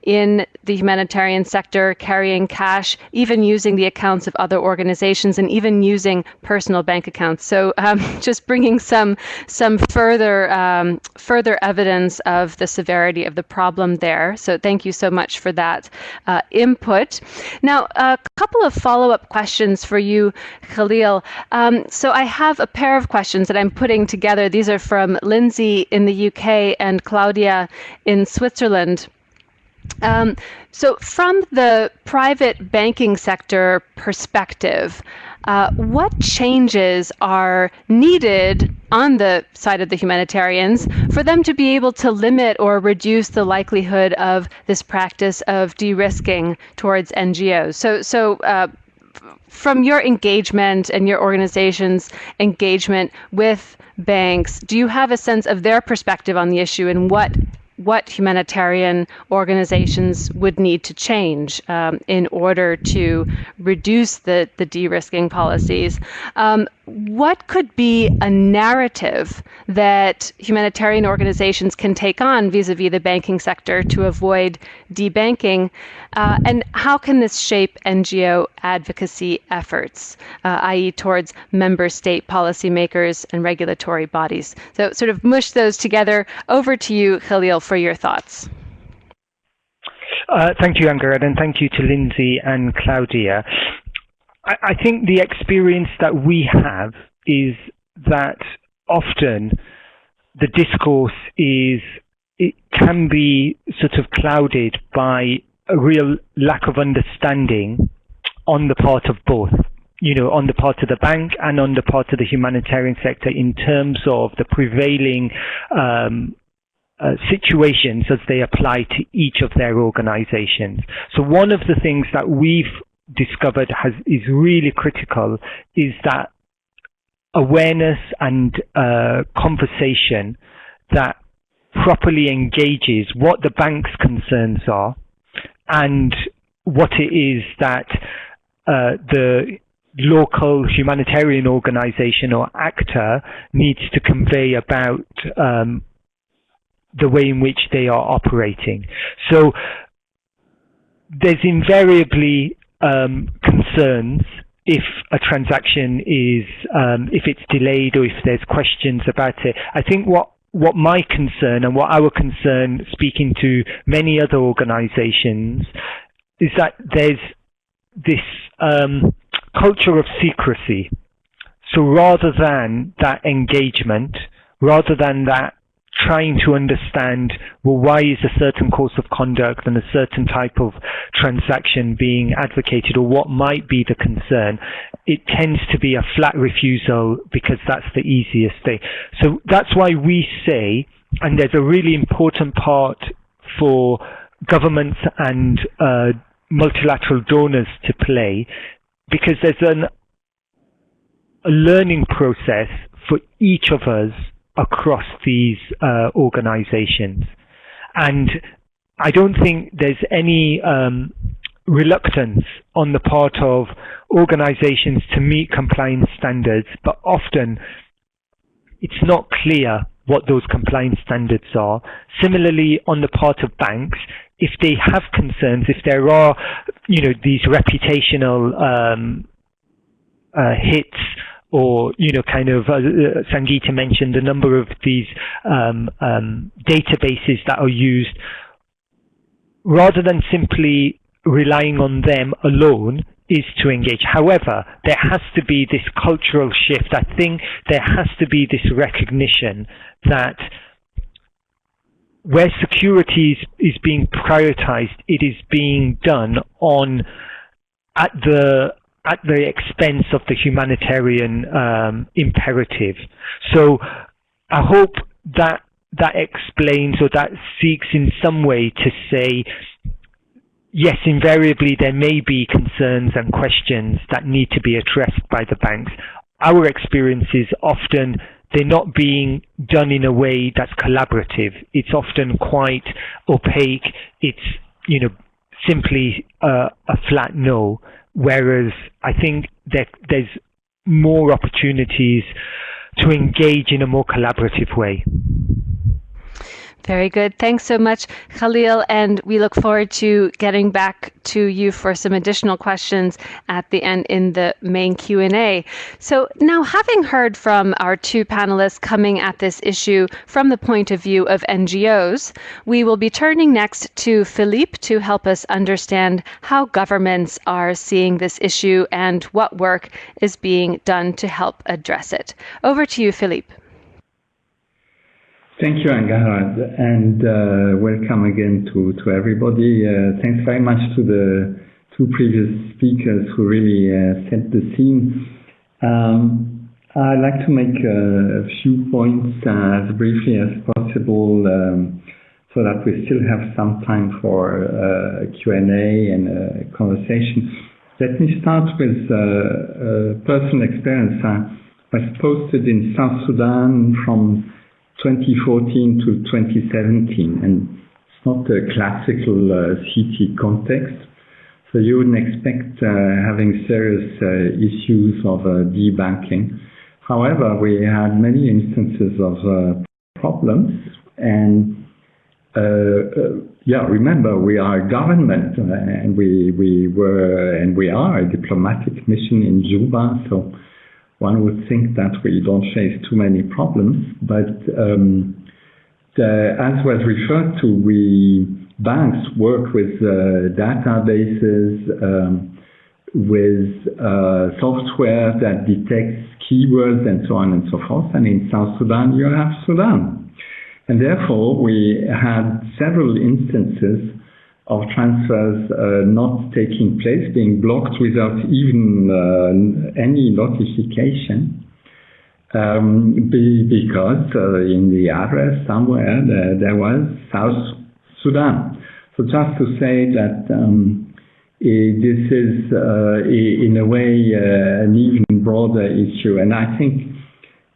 S1: in the humanitarian sector, carrying cash, even using the accounts of other organizations, and even using personal bank accounts. So just bringing some further evidence of the severity of the problem there. So thank you so much for that input. Now, a couple of follow-up questions for you, Khalil. So I have a pair of questions that I'm putting together. These are from Lindsay in the UK and Claudia in Switzerland. So from the private banking sector perspective, what changes are needed on the side of the humanitarians for them to be able to limit or reduce the likelihood of this practice of de-risking towards NGOs? So from your engagement and your organization's engagement with banks, do you have a sense of their perspective on the issue and what humanitarian organizations would need to change in order to reduce the de-risking policies? What could be a narrative that humanitarian organizations can take on vis-a-vis the banking sector to avoid debanking? And how can this shape NGO advocacy efforts, i.e. towards member state policymakers and regulatory bodies? So sort of mush those together. Over to you, Khalil, for your thoughts.
S4: Thank you, Angered, and thank you to Lindsay and Claudia. I think the experience that we have is that often the discourse it can be sort of clouded by a real lack of understanding on the part of both, on the part of the bank and on the part of the humanitarian sector in terms of the prevailing situations as they apply to each of their organizations. So one of the things that we've discovered is really critical is that awareness and conversation that properly engages what the bank's concerns are and what it is that the local humanitarian organization or actor needs to convey about the way in which they are operating. So there's invariably concerns if a transaction is, if it's delayed or if there's questions about it. I think what my concern and what our concern, speaking to many other organizations, is that there's this culture of secrecy. So rather than that engagement, rather than that trying to understand, well, why is a certain course of conduct and a certain type of transaction being advocated, or what might be the concern, it tends to be a flat refusal because that's the easiest thing. So that's why we say, and there's a really important part for governments and multilateral donors to play, because there's a learning process for each of us across these organizations. And I don't think there's any reluctance on the part of organizations to meet compliance standards, but often it's not clear what those compliance standards are. Similarly, on the part of banks, if they have concerns, if there are, these reputational hits, or, Sangeeta mentioned a number of these databases that are used, rather than simply relying on them alone, is to engage. However, there has to be this cultural shift. I think there has to be this recognition that where security is being prioritized, it is being done at the expense of the humanitarian imperative. So I hope that explains, or that seeks in some way to say, yes, invariably there may be concerns and questions that need to be addressed by the banks. Our experience is often they're not being done in a way that's collaborative. It's often quite opaque. It's, simply a flat no. Whereas I think that there's more opportunities to engage in a more collaborative way.
S1: Very good. Thanks so much, Khalil, and we look forward to getting back to you for some additional questions at the end in the main Q&A. So now, having heard from our two panelists coming at this issue from the point of view of NGOs, we will be turning next to Philippe to help us understand how governments are seeing this issue and what work is being done to help address it. Over to you, Philippe.
S5: Thank you, Anne-Gerhard, and welcome again to everybody. Thanks very much to the two previous speakers who really set the scene. I'd like to make a few points as briefly as possible so that we still have some time for Q&A and conversation. Let me start with personal experience. I was posted in South Sudan from 2014 to 2017, and it's not a classical CT context, so you wouldn't expect having serious issues of debanking. However, we had many instances of problems, and remember, we are a government, and we were and we are a diplomatic mission in Juba, so one would think that we don't face too many problems, but as was referred to, banks work with databases, with software that detects keywords and so on and so forth. And in South Sudan, you have Sudan. And therefore, we had several instances of transfers not taking place, being blocked without even any notification, because in the address somewhere there was South Sudan. So just to say that this is in a way an even broader issue, and I think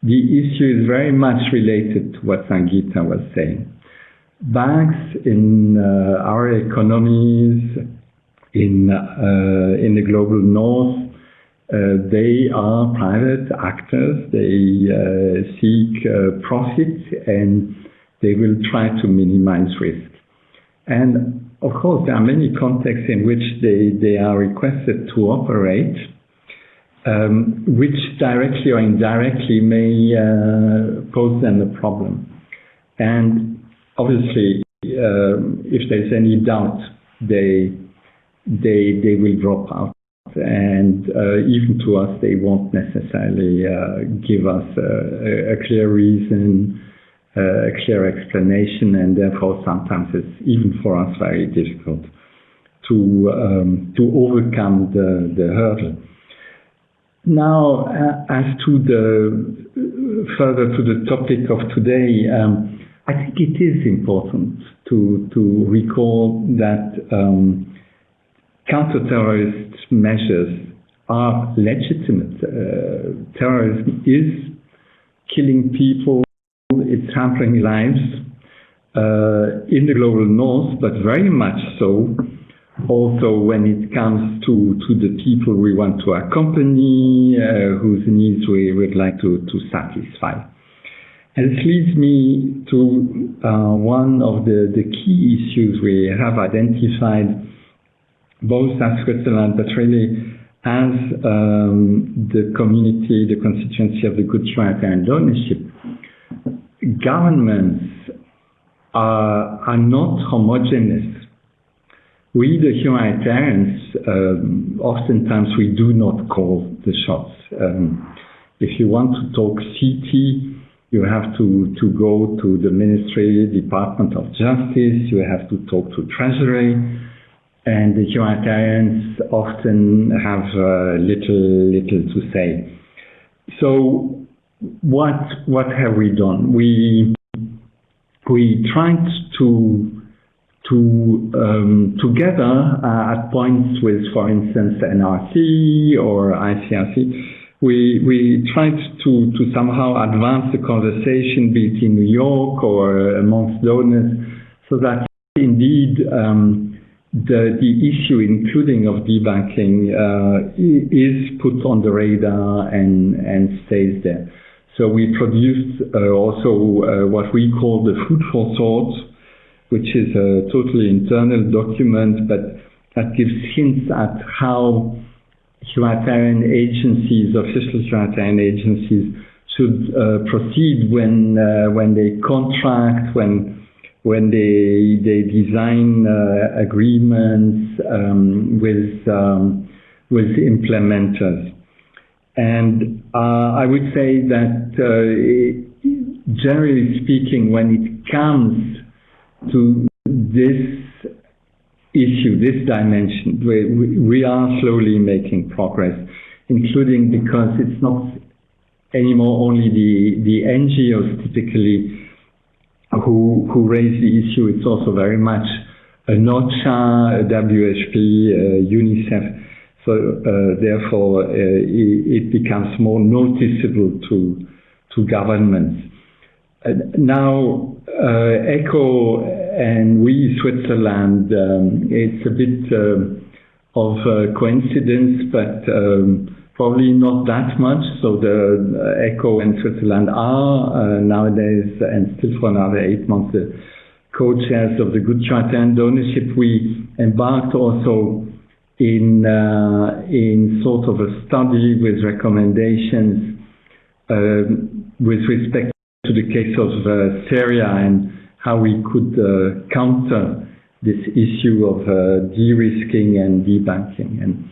S5: the issue is very much related to what Sangeeta was saying. Banks in our economies, in the global north, they are private actors. They seek profit, and they will try to minimize risk. And of course, there are many contexts in which they are requested to operate, which directly or indirectly may pose them a problem. And obviously, if there's any doubt, they will drop out, and even to us, they won't necessarily give us a clear reason, a clear explanation, and therefore sometimes it's even for us very difficult to overcome the hurdle. Now, as to further to the topic of today. I think it is important to recall that counter-terrorist measures are legitimate. Terrorism is killing people, it's hampering lives in the global north, but very much so also when it comes to the people we want to accompany, whose needs we would like to satisfy. And this leads me to one of the key issues we have identified, both as Switzerland, but really as the community, the constituency of the Good Humanitarian Ownership. Governments are not homogeneous. We, the humanitarians, oftentimes we do not call the shots. If you want to talk CT, you have to go to the Ministry, Department of Justice, you have to talk to Treasury, and the humanitarians often have little to say. So what have we done? We tried to together at points with, for instance, NRC or ICRC, we tried to somehow advance the conversation, be it in New York or amongst donors, so that indeed the issue, including of debanking, is put on the radar and stays there. So we produced also what we call the Food for Thought, which is a totally internal document, but that gives hints at how humanitarian agencies, official humanitarian agencies, should proceed when they contract, when they design agreements with implementers. And I would say that generally speaking, when it comes to this issue, this dimension, we are slowly making progress, including because it's not anymore only the NGOs typically who raise the issue. It's also very much a OCHA, a WFP, UNICEF. So therefore, it becomes more noticeable to governments. Now, ECHO and we, Switzerland, it's a bit of a coincidence, but probably not that much. So the ECHO and Switzerland are nowadays, and still for another 8 months, the co-chairs of the Good Humanitarian Donorship. We embarked also in sort of a study with recommendations with respect to the case of Syria and how we could counter this issue of de-risking and debanking. And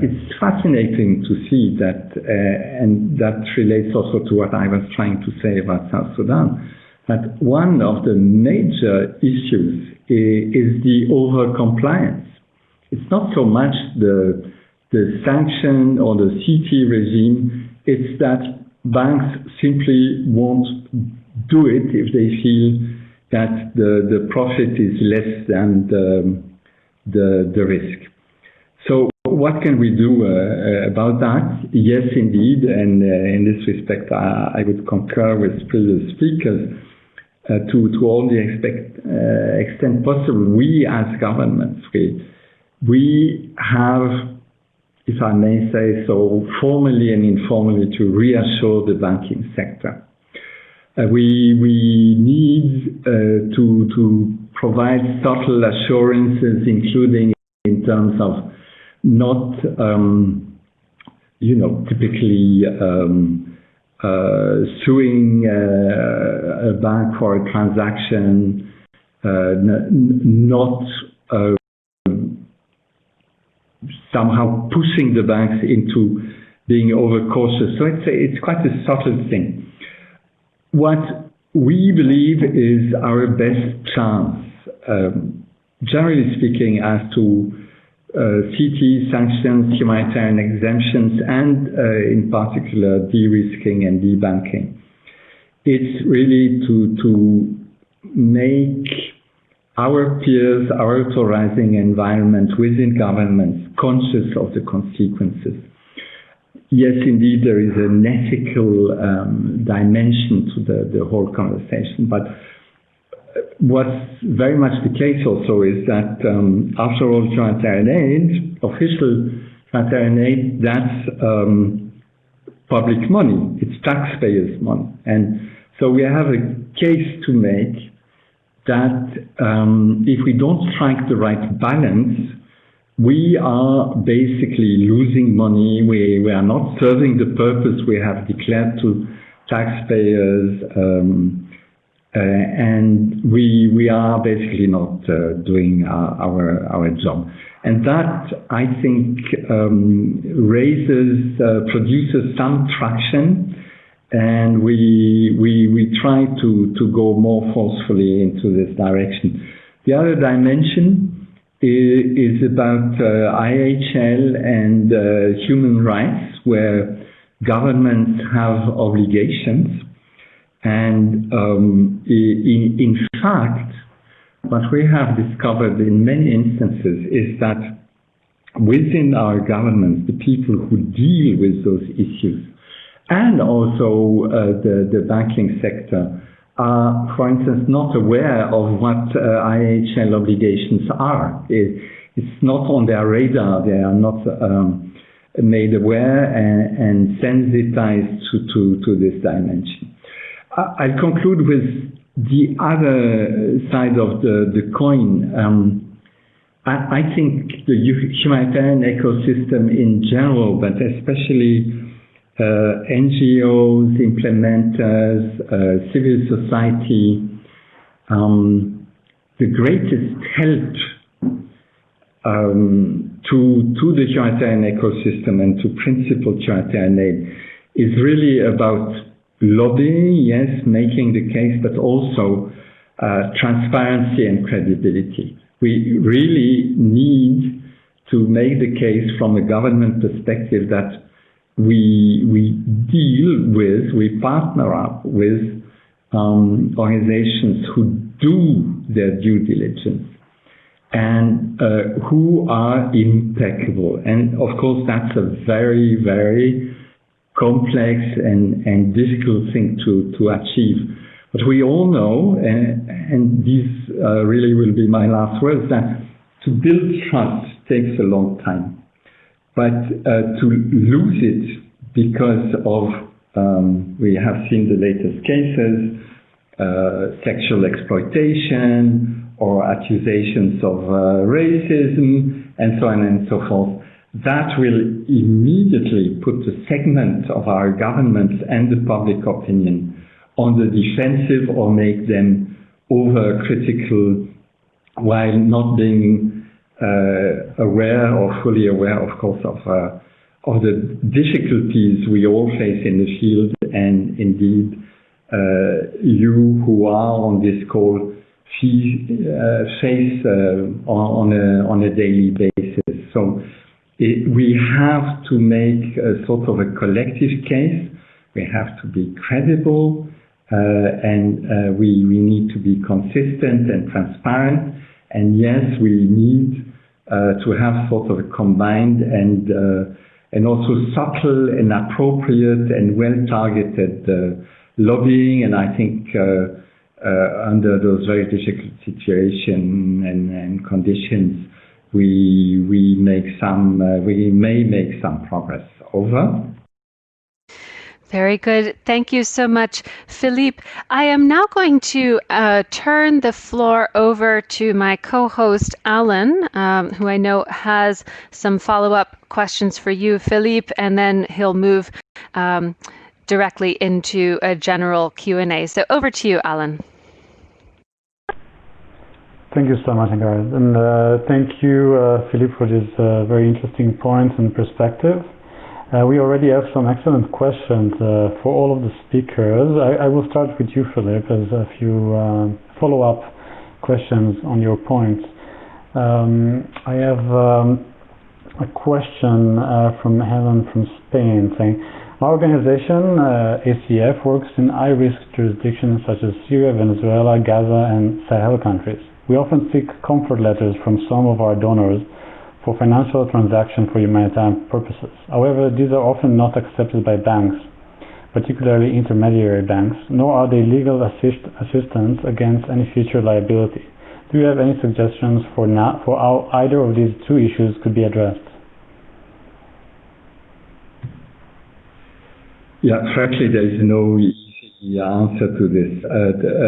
S5: it's fascinating to see that, and that relates also to what I was trying to say about South Sudan, that one of the major issues is the over-compliance. It's not so much the sanction or the CT regime, it's that banks simply won't do it if they feel that the profit is less than the risk. So what can we do about that? Yes, indeed, and in this respect I would concur with previous speakers. To all the extent possible, we as governments, we have, if I may say so, formally and informally, to reassure the banking sector. We need to provide subtle assurances, including in terms of not, typically suing a bank for a transaction, not somehow pushing the banks into being overcautious. So it's quite a subtle thing. What we believe is our best chance, generally speaking, as to CT sanctions, humanitarian exemptions, and in particular de-risking and debanking. It's really to make our peers, our authorizing environment within governments conscious of the consequences. Yes, indeed, there is an ethical dimension to the whole conversation, but what's very much the case also is that after all, humanitarian aid, official humanitarian aid, that's public money, it's taxpayers' money. And so we have a case to make that if we don't strike the right balance, we are basically losing money. We are not serving the purpose we have declared to taxpayers, and we are basically not doing our job. And that, I think, produces some traction, and we try to go more forcefully into this direction. The other dimension is about IHL and human rights, where governments have obligations. And in fact, what we have discovered in many instances is that within our governments, the people who deal with those issues, and also the banking sector, are, for instance, not aware of what IHL obligations are. It's not on their radar. They are not made aware and sensitized to this dimension. I'll conclude with the other side of the coin. I think the humanitarian ecosystem in general, but especially NGOs, implementers, civil society, the greatest help to the humanitarian ecosystem and to principled humanitarian aid is really about lobbying, yes, making the case, but also transparency and credibility. We really need to make the case from a government perspective that we deal with, we partner up with organizations who do their due diligence and who are impeccable. And of course, that's a very, very complex and difficult thing to achieve. But we all know, and these really will be my last words, that to build trust takes a long time. But to lose it because of, we have seen the latest cases, sexual exploitation or accusations of racism and so on and so forth, that will immediately put a segment of our governments and the public opinion on the defensive or make them overcritical while not being aware or fully aware, of course, of the difficulties we all face in the field, and indeed you who are on this call face on a daily basis. So we have to make a sort of a collective case. We have to be credible, and we need to be consistent and transparent. And yes, we need to have sort of a combined and also subtle and appropriate and well-targeted lobbying. And I think under those very difficult situations and conditions, we may make some progress. Over.
S1: Very good. Thank you so much, Philippe. I am now going to turn the floor over to my co-host, Alan, who I know has some follow-up questions for you, Philippe, and then he'll move directly into a general Q&A. So over to you, Alan.
S2: Thank you so much, Ingrid. And thank you, Philippe, for these very interesting points and perspective. We already have some excellent questions for all of the speakers. I will start with you, Philippe, as a few follow-up questions on your points. I have a question from Helen from Spain saying, our organization, ACF, works in high-risk jurisdictions such as Syria, Venezuela, Gaza, and Sahel countries. We often seek comfort letters from some of our donors for financial transactions for humanitarian purposes. However, these are often not accepted by banks, particularly intermediary banks, nor are they legal assistance against any future liability. Do you have any suggestions for how either of these two issues could be addressed?
S5: Yeah, frankly, there is no easy answer to this.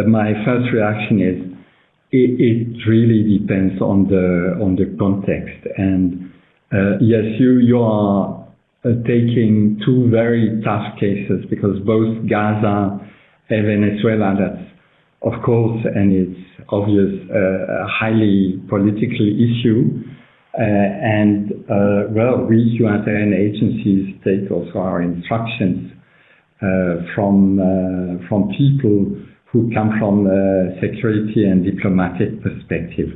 S5: My first reaction is it really depends on the context. And yes, you are taking two very tough cases, because both Gaza and Venezuela, that's of course, and it's obvious, a highly political issue. Well, we humanitarian agencies take also our instructions from people who come from a security and diplomatic perspective.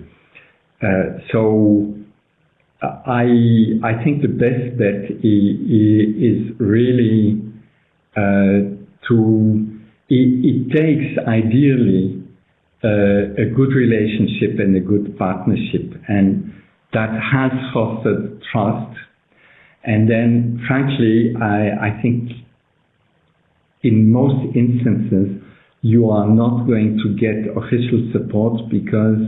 S5: So I think the best bet is really it takes ideally a good relationship and a good partnership. And that has fostered trust. And then, frankly, I think in most instances, you are not going to get official support because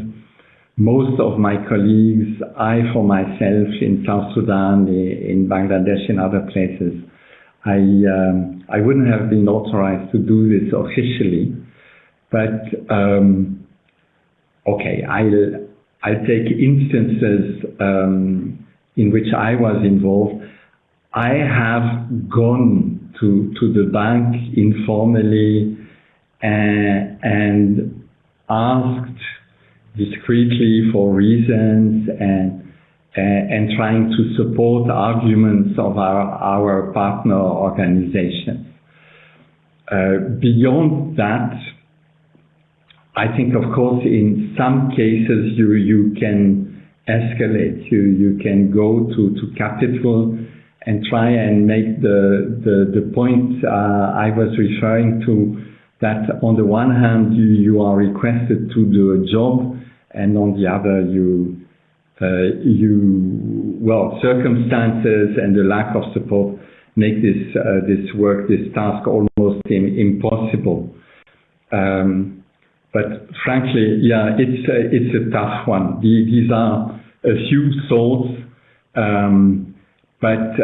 S5: most of my colleagues, I for myself in South Sudan, in Bangladesh, in other places, I wouldn't have been authorized to do this officially. But okay, I'll take instances in which I was involved. I have gone to the bank informally and asked discreetly for reasons and trying to support arguments of our partner organizations. Beyond that, I think, of course, in some cases you can escalate. You can go to capital and try and make the point I was referring to, that on the one hand you are requested to do a job, and on the other circumstances and the lack of support make this task almost impossible. But frankly, yeah, it's a tough one. These are a few thoughts, but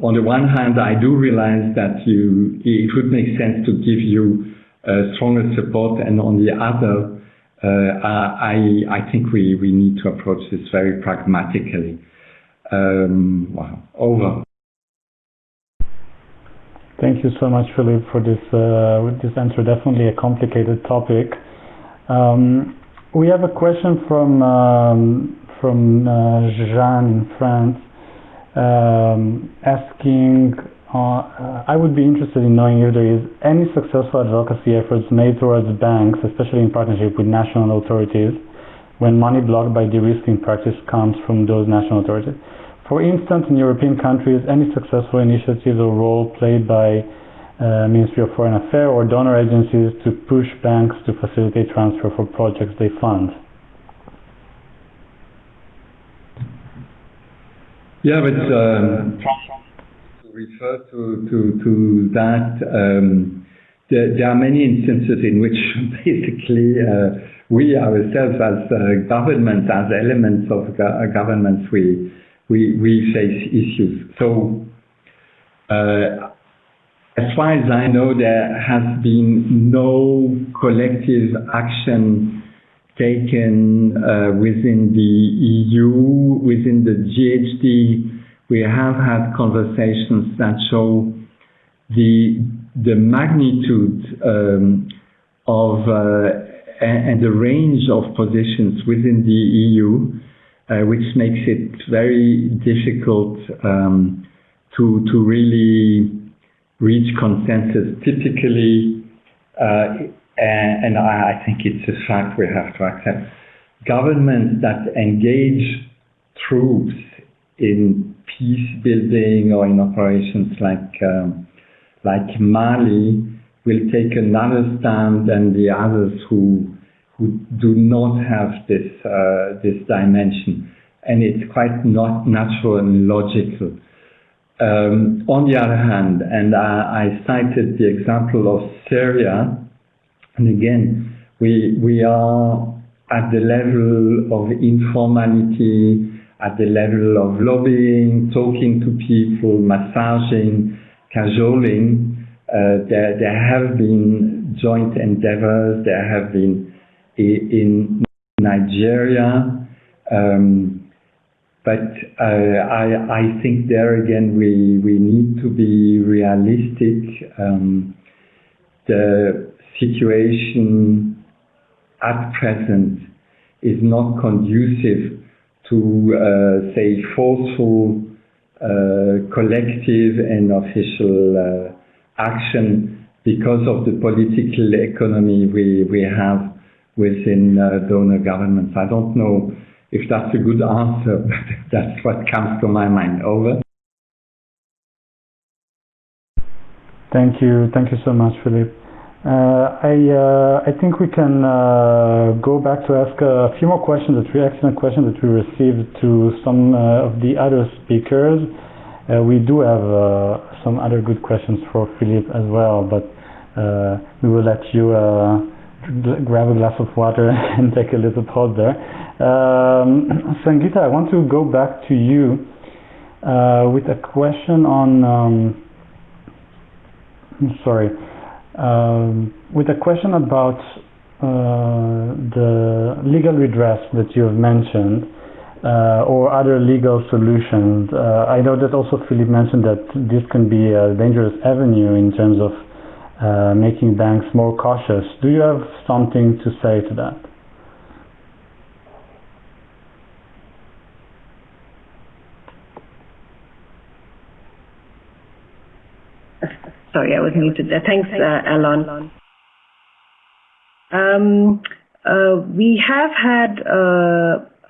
S5: on the one hand, I do realize that it would make sense to give you stronger support, and on the other, I think we need to approach this very pragmatically. Over.
S2: Thank you so much, Philippe, for this answer. Definitely a complicated topic. We have a question from Jean in France, asking, I would be interested in knowing if there is any successful advocacy efforts made towards banks, especially in partnership with national authorities, when money blocked by de-risking practice comes from those national authorities. For instance, in European countries, any successful initiatives or role played by Ministry of Foreign Affairs or donor agencies to push banks to facilitate transfer for projects they fund?
S5: Yeah, but to refer to that, there are many instances in which basically we ourselves as governments, as elements of governments, we face issues. So, as far as I know, there has been no collective action taken within the EU, within the GHD. We have had conversations that show the magnitude of and the range of positions within the EU, which makes it very difficult to really reach consensus. Typically, and I think it's a fact we have to accept, governments that engage troops in peace building or in operations like Mali will take another stand than the others who do not have this dimension, and it's quite not natural and logical. On the other hand, and I cited the example of Syria, and again, we are at the level of informality, at the level of lobbying, talking to people, massaging, cajoling. There have been joint endeavors. There have been in Nigeria, but I think there again we need to be realistic. The situation at present is not conducive to say forceful collective and official action because of the political economy we have within donor governments. I don't know if that's a good answer, but that's what comes to my mind. Over.
S2: Thank you so much, Philippe. I think we can go back to ask a few more questions, excellent questions that we received to some of the other speakers. We do have some other good questions for Philippe as well, but we will let you grab a glass of water and take a little pause there. Sangeeta, I want to go back to you with a question on, with a question about the legal redress that you have mentioned, or other legal solutions. I know that also Philippe mentioned that this can be a dangerous avenue in terms of making banks more cautious. Do you have something to say to that?
S3: Sorry, I was muted there. Thanks, Alon. We have had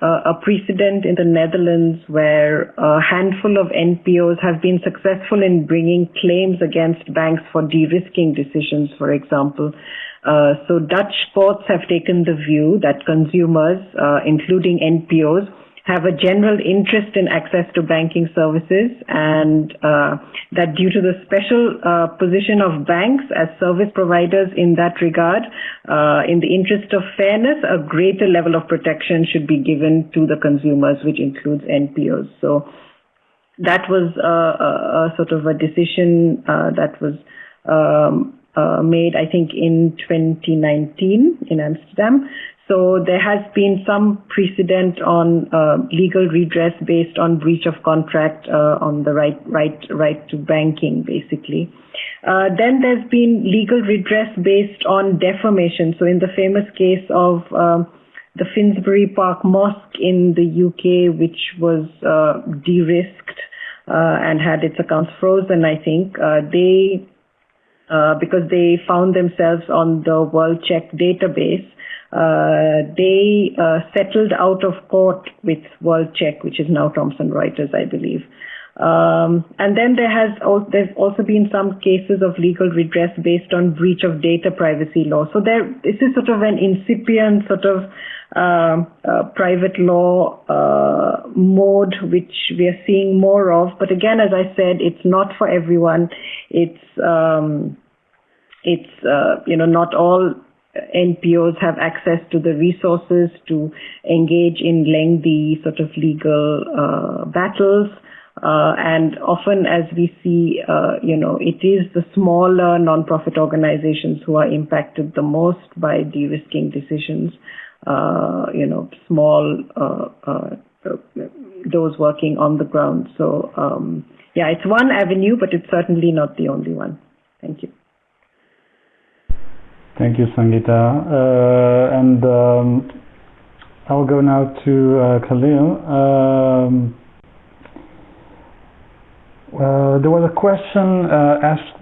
S3: a precedent in the Netherlands where a handful of NPOs have been successful in bringing claims against banks for de-risking decisions, for example. So Dutch courts have taken the view that consumers, including NPOs, have a general interest in access to banking services, and that due to the special position of banks as service providers in that regard, in the interest of fairness, a greater level of protection should be given to the consumers, which includes NPOs. So that was a sort of a decision that was made, I think, in 2019 in Amsterdam. So there has been some precedent on legal redress based on breach of contract, on the right to banking, basically. Then there's been legal redress based on defamation. So in the famous case of the Finsbury Park Mosque in the UK, which was de-risked and had its accounts frozen, I think, because they found themselves on the WorldCheck database, they settled out of court with WorldCheck, which is now Thomson Reuters, I believe. And then there's also been some cases of legal redress based on breach of data privacy law. So this is sort of an incipient sort of private law mode, which we are seeing more of. But again, as I said, it's not for everyone. It's not all NPOs have access to the resources to engage in lengthy sort of legal battles. And often, as we see, it is the smaller non-profit organizations who are impacted the most by de-risking decisions. Small, those working on the ground. So, it's one avenue, but it's certainly not the only one. Thank you.
S2: Thank you, Sangeeta. And I'll go now to Khalil. There was a question asked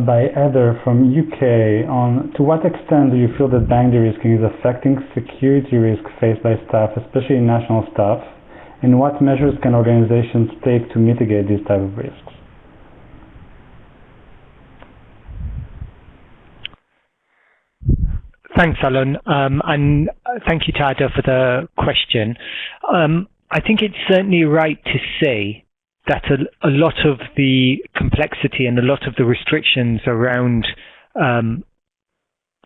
S2: by Heather from UK on to what extent do you feel that bank de-risking is affecting security risk faced by staff, especially national staff, and what measures can organizations take to mitigate these type of risks?
S4: Thanks, Alon, and thank you to Ada for the question. I think it's certainly right to say that a lot of the complexity and a lot of the restrictions around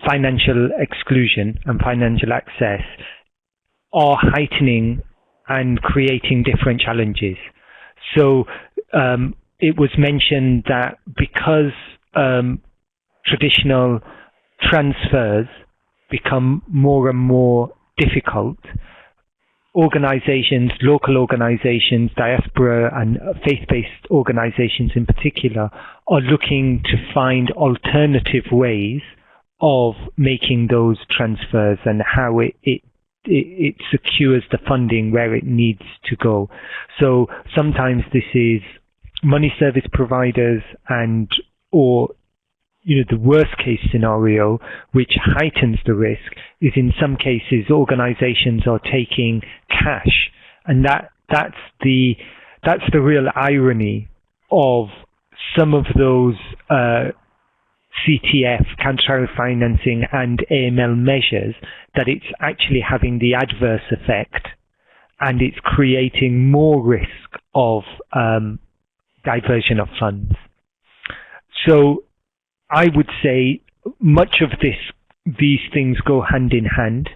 S4: financial exclusion and financial access are heightening and creating different challenges. So it was mentioned that because traditional transfers become more and more difficult, organizations, local organizations, diaspora and faith-based organizations in particular are looking to find alternative ways of making those transfers and how it secures the funding where it needs to go. So sometimes this is money service providers or the worst case scenario, which heightens the risk, is in some cases organizations are taking cash, and that's the real irony of some of those CTF, counter financing, and AML measures, that it's actually having the adverse effect, and it's creating more risk of diversion of funds. So I would say much of these things go hand in hand.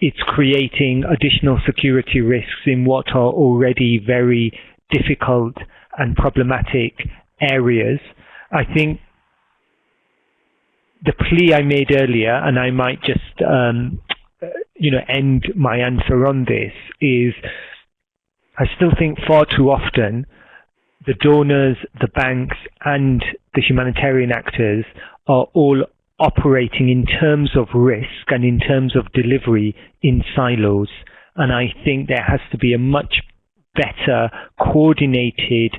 S4: It's creating additional security risks in what are already very difficult and problematic areas. I think the plea I made earlier, and I might just end my answer on this, is I still think far too often the donors, the banks, and the humanitarian actors are all operating in terms of risk and in terms of delivery in silos. And I think there has to be a much better coordinated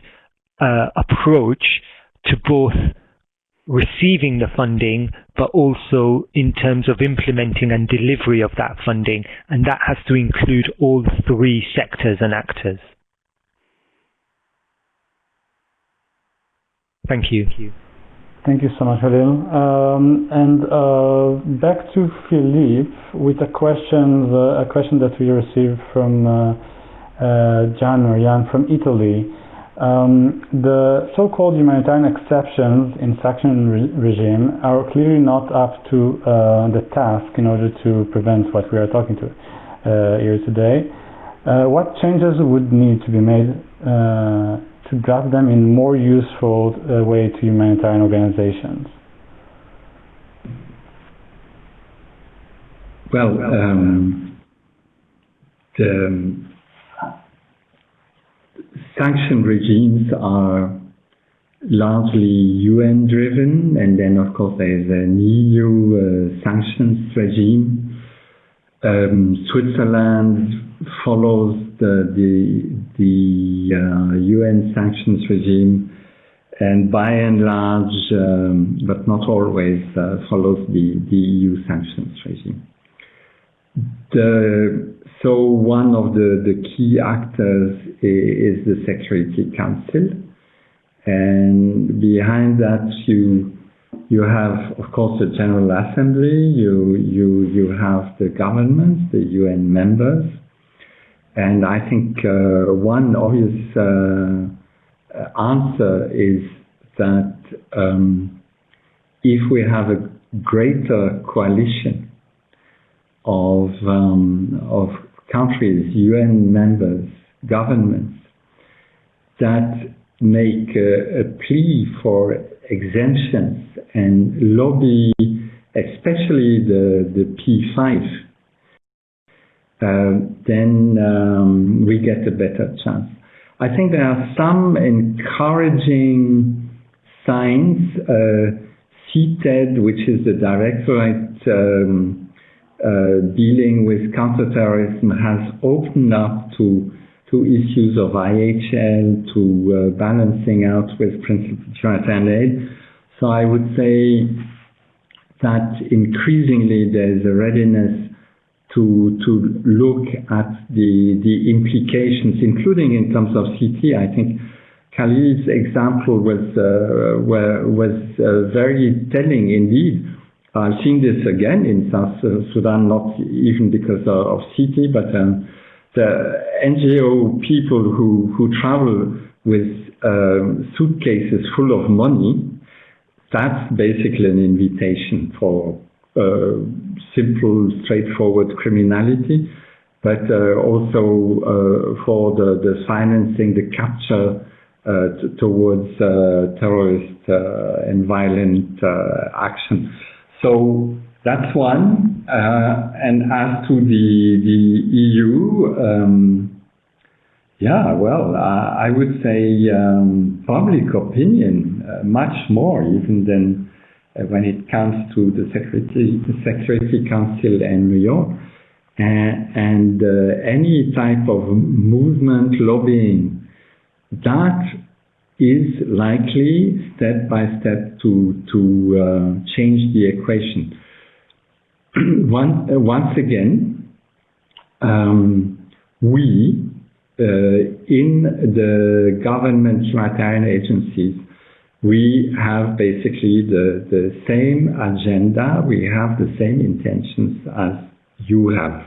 S4: approach to both receiving the funding, but also in terms of implementing and delivery of that funding. And that has to include all three sectors and actors. Thank you.
S2: Thank you so much, Halil. And back to Philippe with a question that we received from Jan from Italy. The so-called humanitarian exceptions in sanction regime are clearly not up to the task in order to prevent what we are talking to here today. What changes would need to be made to draft them in more useful way to humanitarian organizations?
S5: Well, the sanction regimes are largely UN driven, and then of course there is an EU sanctions regime. Switzerland follows the UN sanctions regime, and by and large, but not always, follows the EU sanctions regime. So one of the key actors is the Security Council, and behind that you have, of course, the General Assembly. You have the governments, the UN members, and I think one obvious answer is that if we have a greater coalition of countries, UN members, governments that make a plea for exemptions and lobby, especially the P5, then we get a better chance. I think there are some encouraging signs. CTED, which is the Directorate dealing with counterterrorism, has opened up to issues of IHL, to balancing out with principal humanitarian aid. So I would say that increasingly there is a readiness to look at the implications, including in terms of CT. I think Khalil's example was very telling indeed. I've seen this again in South Sudan, not even because of CT, but the NGO people who travel with suitcases full of money. That's basically an invitation for simple, straightforward criminality, but also for the financing, the capture towards terrorist and violent action. So that's one. And as to the EU, I would say public opinion much more even than when it comes to the Security Council and New York, and any type of movement lobbying, that is likely step by step to change the equation. Once again, we in the government humanitarian agencies, we have basically the same agenda, we have the same intentions as you have,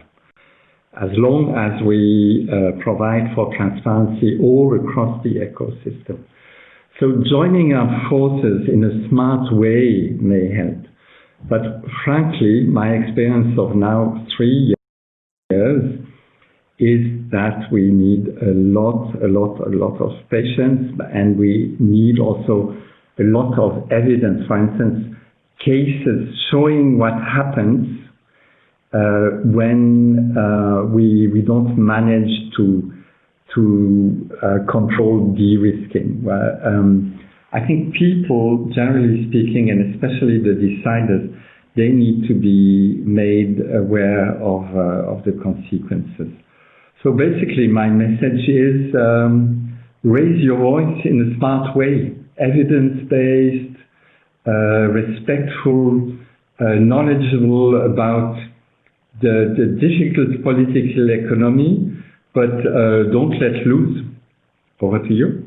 S5: as long as we provide for transparency all across the ecosystem. So joining our forces in a smart way may help. But frankly, my experience of now 3 years is that we need a lot of patience, and we need also a lot of evidence. For instance, cases showing what happens when we don't manage to control de-risking. I think people, generally speaking, and especially the deciders, they need to be made aware of the consequences. So basically, my message is raise your voice in a smart way, evidence-based, respectful, knowledgeable about the difficult political economy, but don't let loose. Over to you.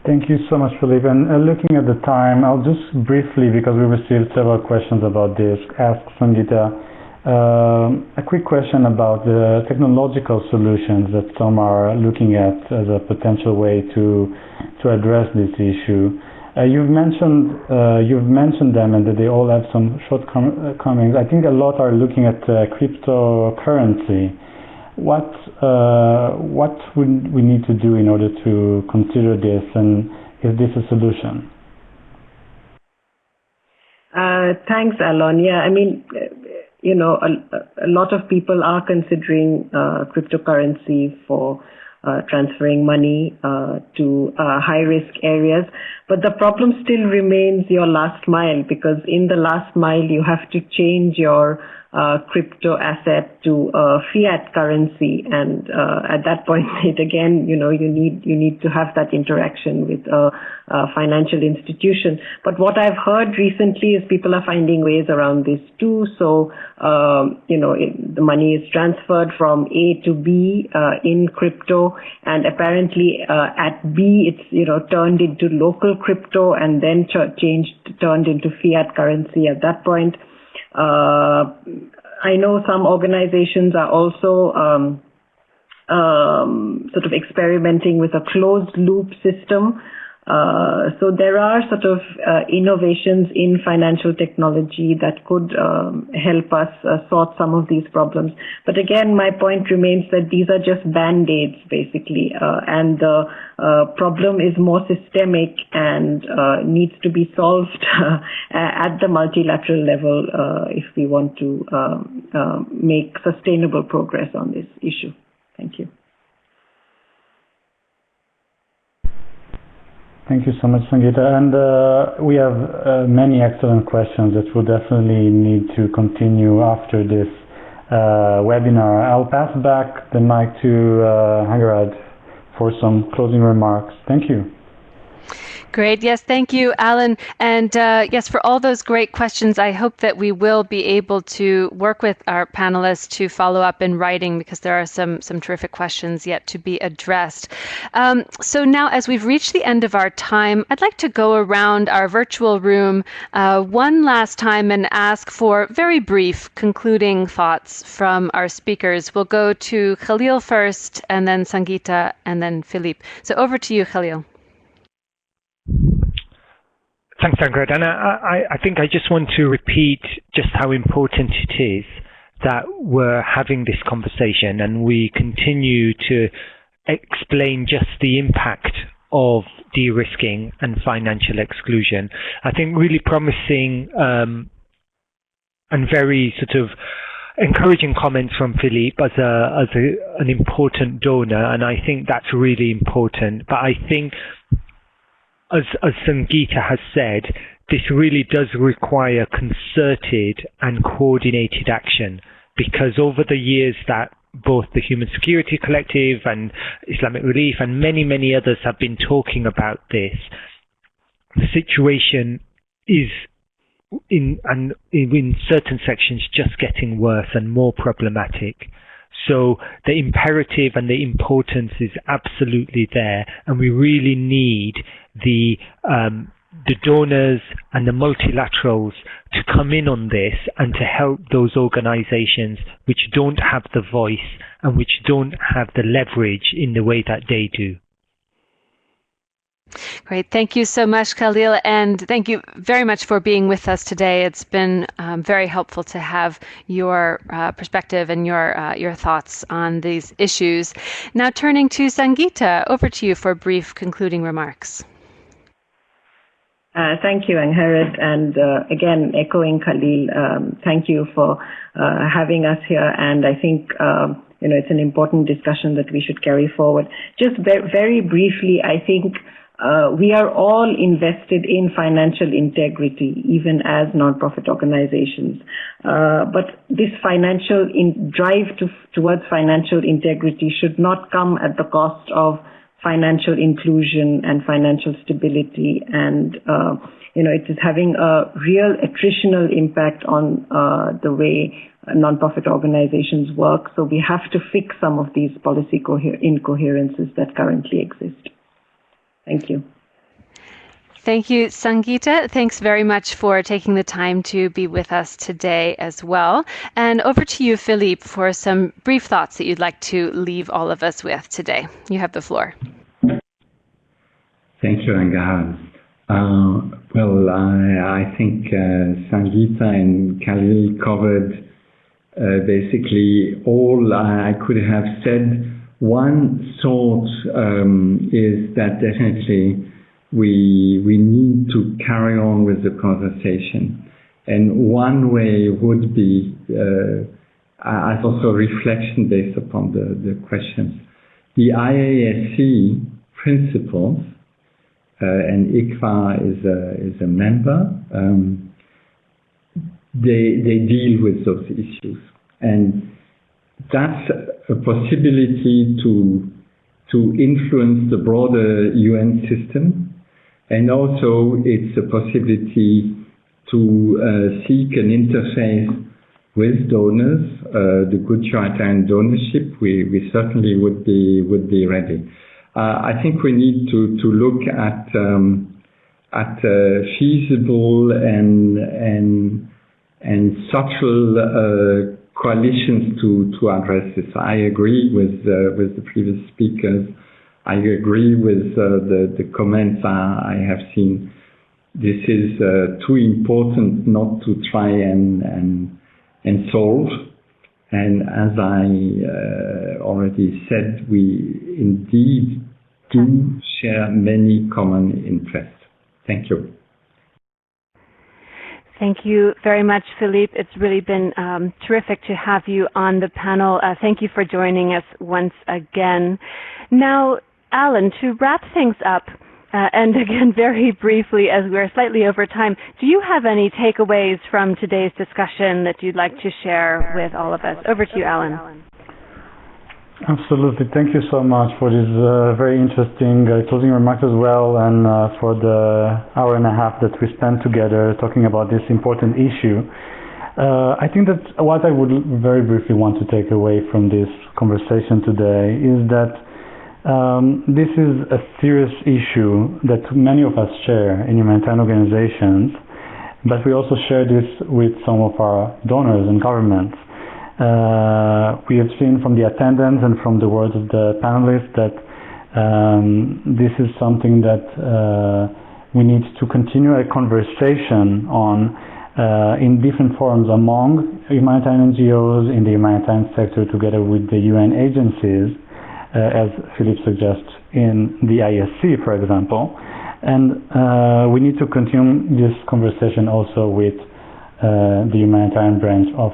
S2: Thank you so much, Philippe. And looking at the time, I'll just briefly, because we received several questions about this, ask Sangeeta a quick question about the technological solutions that some are looking at as a potential way to address this issue. You've mentioned them, and that they all have some shortcomings. I think a lot are looking at cryptocurrency. What would we need to do in order to consider this, and is this a solution?
S3: Thanks, Alon. Yeah, I mean, a lot of people are considering cryptocurrency for transferring money to high-risk areas. But the problem still remains your last mile, because in the last mile you have to change your crypto asset to fiat currency, and at that point, again, you need to have that interaction with a financial institution. But what I've heard recently is people are finding ways around this too. So the money is transferred from A to B in crypto, and apparently at B it's turned into local crypto and then turned into fiat currency at that point. I know some organizations are also sort of experimenting with a closed loop system. So there are sort of innovations in financial technology that could help us sort some of these problems. But again, my point remains that these are just band-aids, basically, and the problem is more systemic and needs to be solved at the multilateral level if we want to make sustainable progress on this issue. Thank you.
S2: Thank you so much, Sangeeta. And we have many excellent questions that we'll definitely need to continue after this webinar. I'll pass back the mic to Haggerad for some closing remarks. Thank you.
S1: Great. Yes, thank you, Alan. And yes, for all those great questions, I hope that we will be able to work with our panelists to follow up in writing, because there are some terrific questions yet to be addressed. So now, as we've reached the end of our time, I'd like to go around our virtual room one last time and ask for very brief concluding thoughts from our speakers. We'll go to Khalil first, and then Sangeeta, and then Philippe. So over to you, Khalil.
S4: Thanks, Sangeeta. And I think I just want to repeat just how important it is that we're having this conversation and we continue to explain just the impact of de-risking and financial exclusion. I think really promising and very sort of encouraging comments from Philippe as an important donor, and I think that's really important. But I think, as Sangeeta has said, this really does require concerted and coordinated action, because over the years that both the Human Security Collective and Islamic Relief and many, many others have been talking about this, the situation is in certain sections just getting worse and more problematic. So the imperative and the importance is absolutely there, and we really need the donors and the multilaterals to come in on this and to help those organizations which don't have the voice and which don't have the leverage in the way that they do.
S1: Great. Thank you so much, Khalil, and thank you very much for being with us today. It's been very helpful to have your perspective and your thoughts on these issues. Now turning to Sangeeta, over to you for brief concluding remarks.
S3: Thank you, Angharad, and again, echoing Khalil, thank you for having us here, and I think it's an important discussion that we should carry forward. Just very briefly, I think we are all invested in financial integrity, even as non-profit organizations. But this financial drive towards financial integrity should not come at the cost of financial inclusion and financial stability. And, it is having a real attritional impact on the way non-profit organizations work. So we have to fix some of these policy incoherences that currently exist. Thank you.
S1: Thank you, Sangeeta. Thanks very much for taking the time to be with us today as well. And over to you, Philippe, for some brief thoughts that you'd like to leave all of us with today. You have the floor.
S5: Thank you, Angharad. Well, I think Sangeeta and Khalil covered basically all I could have said. One thought is that definitely we need to carry on with the conversation. And one way would be, as also reflection based upon the questions, the IASC principles, and ICFA is a member, they deal with those issues. And that's a possibility to influence the broader UN system, and also it's a possibility to seek an interface with donors, the good humanitarian donorship. We certainly would be ready. I think we need to look at feasible and subtle coalitions to address this. I agree with the previous speakers. I agree with the comments I have seen. This is too important not to try and solve. And as I already said, we indeed do share many common interests. Thank you.
S1: Thank you very much, Philippe. It's really been terrific to have you on the panel. Thank you for joining us once again. Now, Alan, to wrap things up, and again, very briefly, as we're slightly over time, do you have any takeaways from today's discussion that you'd like to share with all of us? Over to you, Alan.
S2: Absolutely. Thank you so much for this very interesting closing remarks as well, and for the hour and a half that we spent together talking about this important issue. I think that what I would very briefly want to take away from this conversation today is that this is a serious issue that many of us share in humanitarian organizations, but we also share this with some of our donors and governments. We have seen from the attendance and from the words of the panelists that this is something that we need to continue a conversation on in different forums among humanitarian NGOs, in the humanitarian sector, together with the UN agencies, as Philippe suggests in the ISC, for example. And we need to continue this conversation also with the humanitarian branch of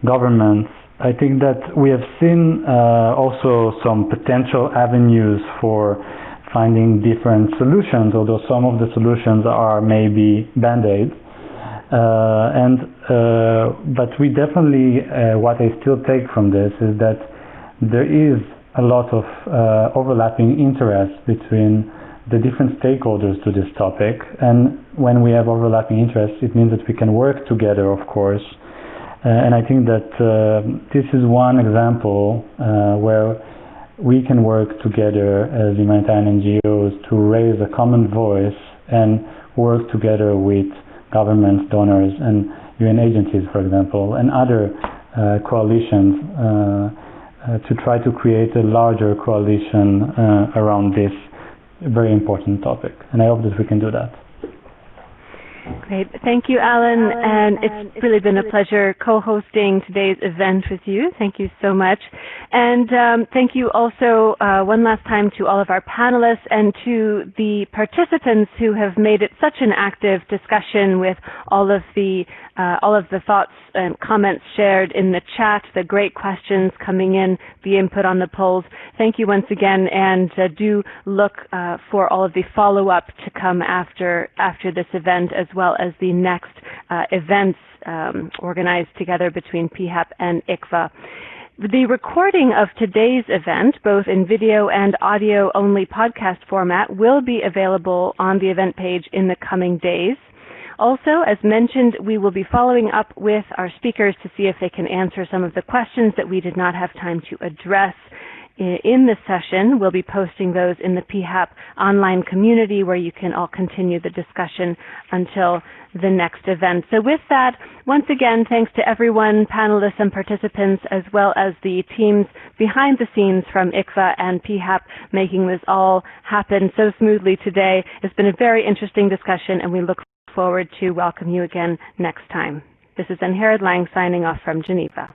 S2: governments. I think that we have seen also some potential avenues for finding different solutions, although some of the solutions are maybe band-aids. But we definitely, what I still take from this is that there is a lot of overlapping interest between the different stakeholders to this topic. And when we have overlapping interests, it means that we can work together, of course, And I think that this is one example where we can work together as humanitarian NGOs to raise a common voice and work together with governments, donors, and UN agencies, for example, and other coalitions to try to create a larger coalition around this very important topic. And I hope that we can do that.
S1: Great. Thank you, Alan. And it's really been a pleasure co-hosting today's event with you. Thank you so much. And thank you also one last time to all of our panelists and to the participants who have made it such an active discussion with all of the thoughts and comments shared in the chat, the great questions coming in, the input on the polls. Thank you once again, and do look for all of the follow-up to come after this event, as well as the next events organized together between PHAP and ICFA. The recording of today's event, both in video and audio-only podcast format, will be available on the event page in the coming days. Also, as mentioned, we will be following up with our speakers to see if they can answer some of the questions that we did not have time to address in the session. We'll be posting those in the PHAP online community, where you can all continue the discussion until the next event. So with that, once again, thanks to everyone, panelists and participants, as well as the teams behind the scenes from ICFA and PHAP, making this all happen so smoothly today. It's been a very interesting discussion, and we look forward to welcome you again next time. This is Angharad Lang signing off from Geneva.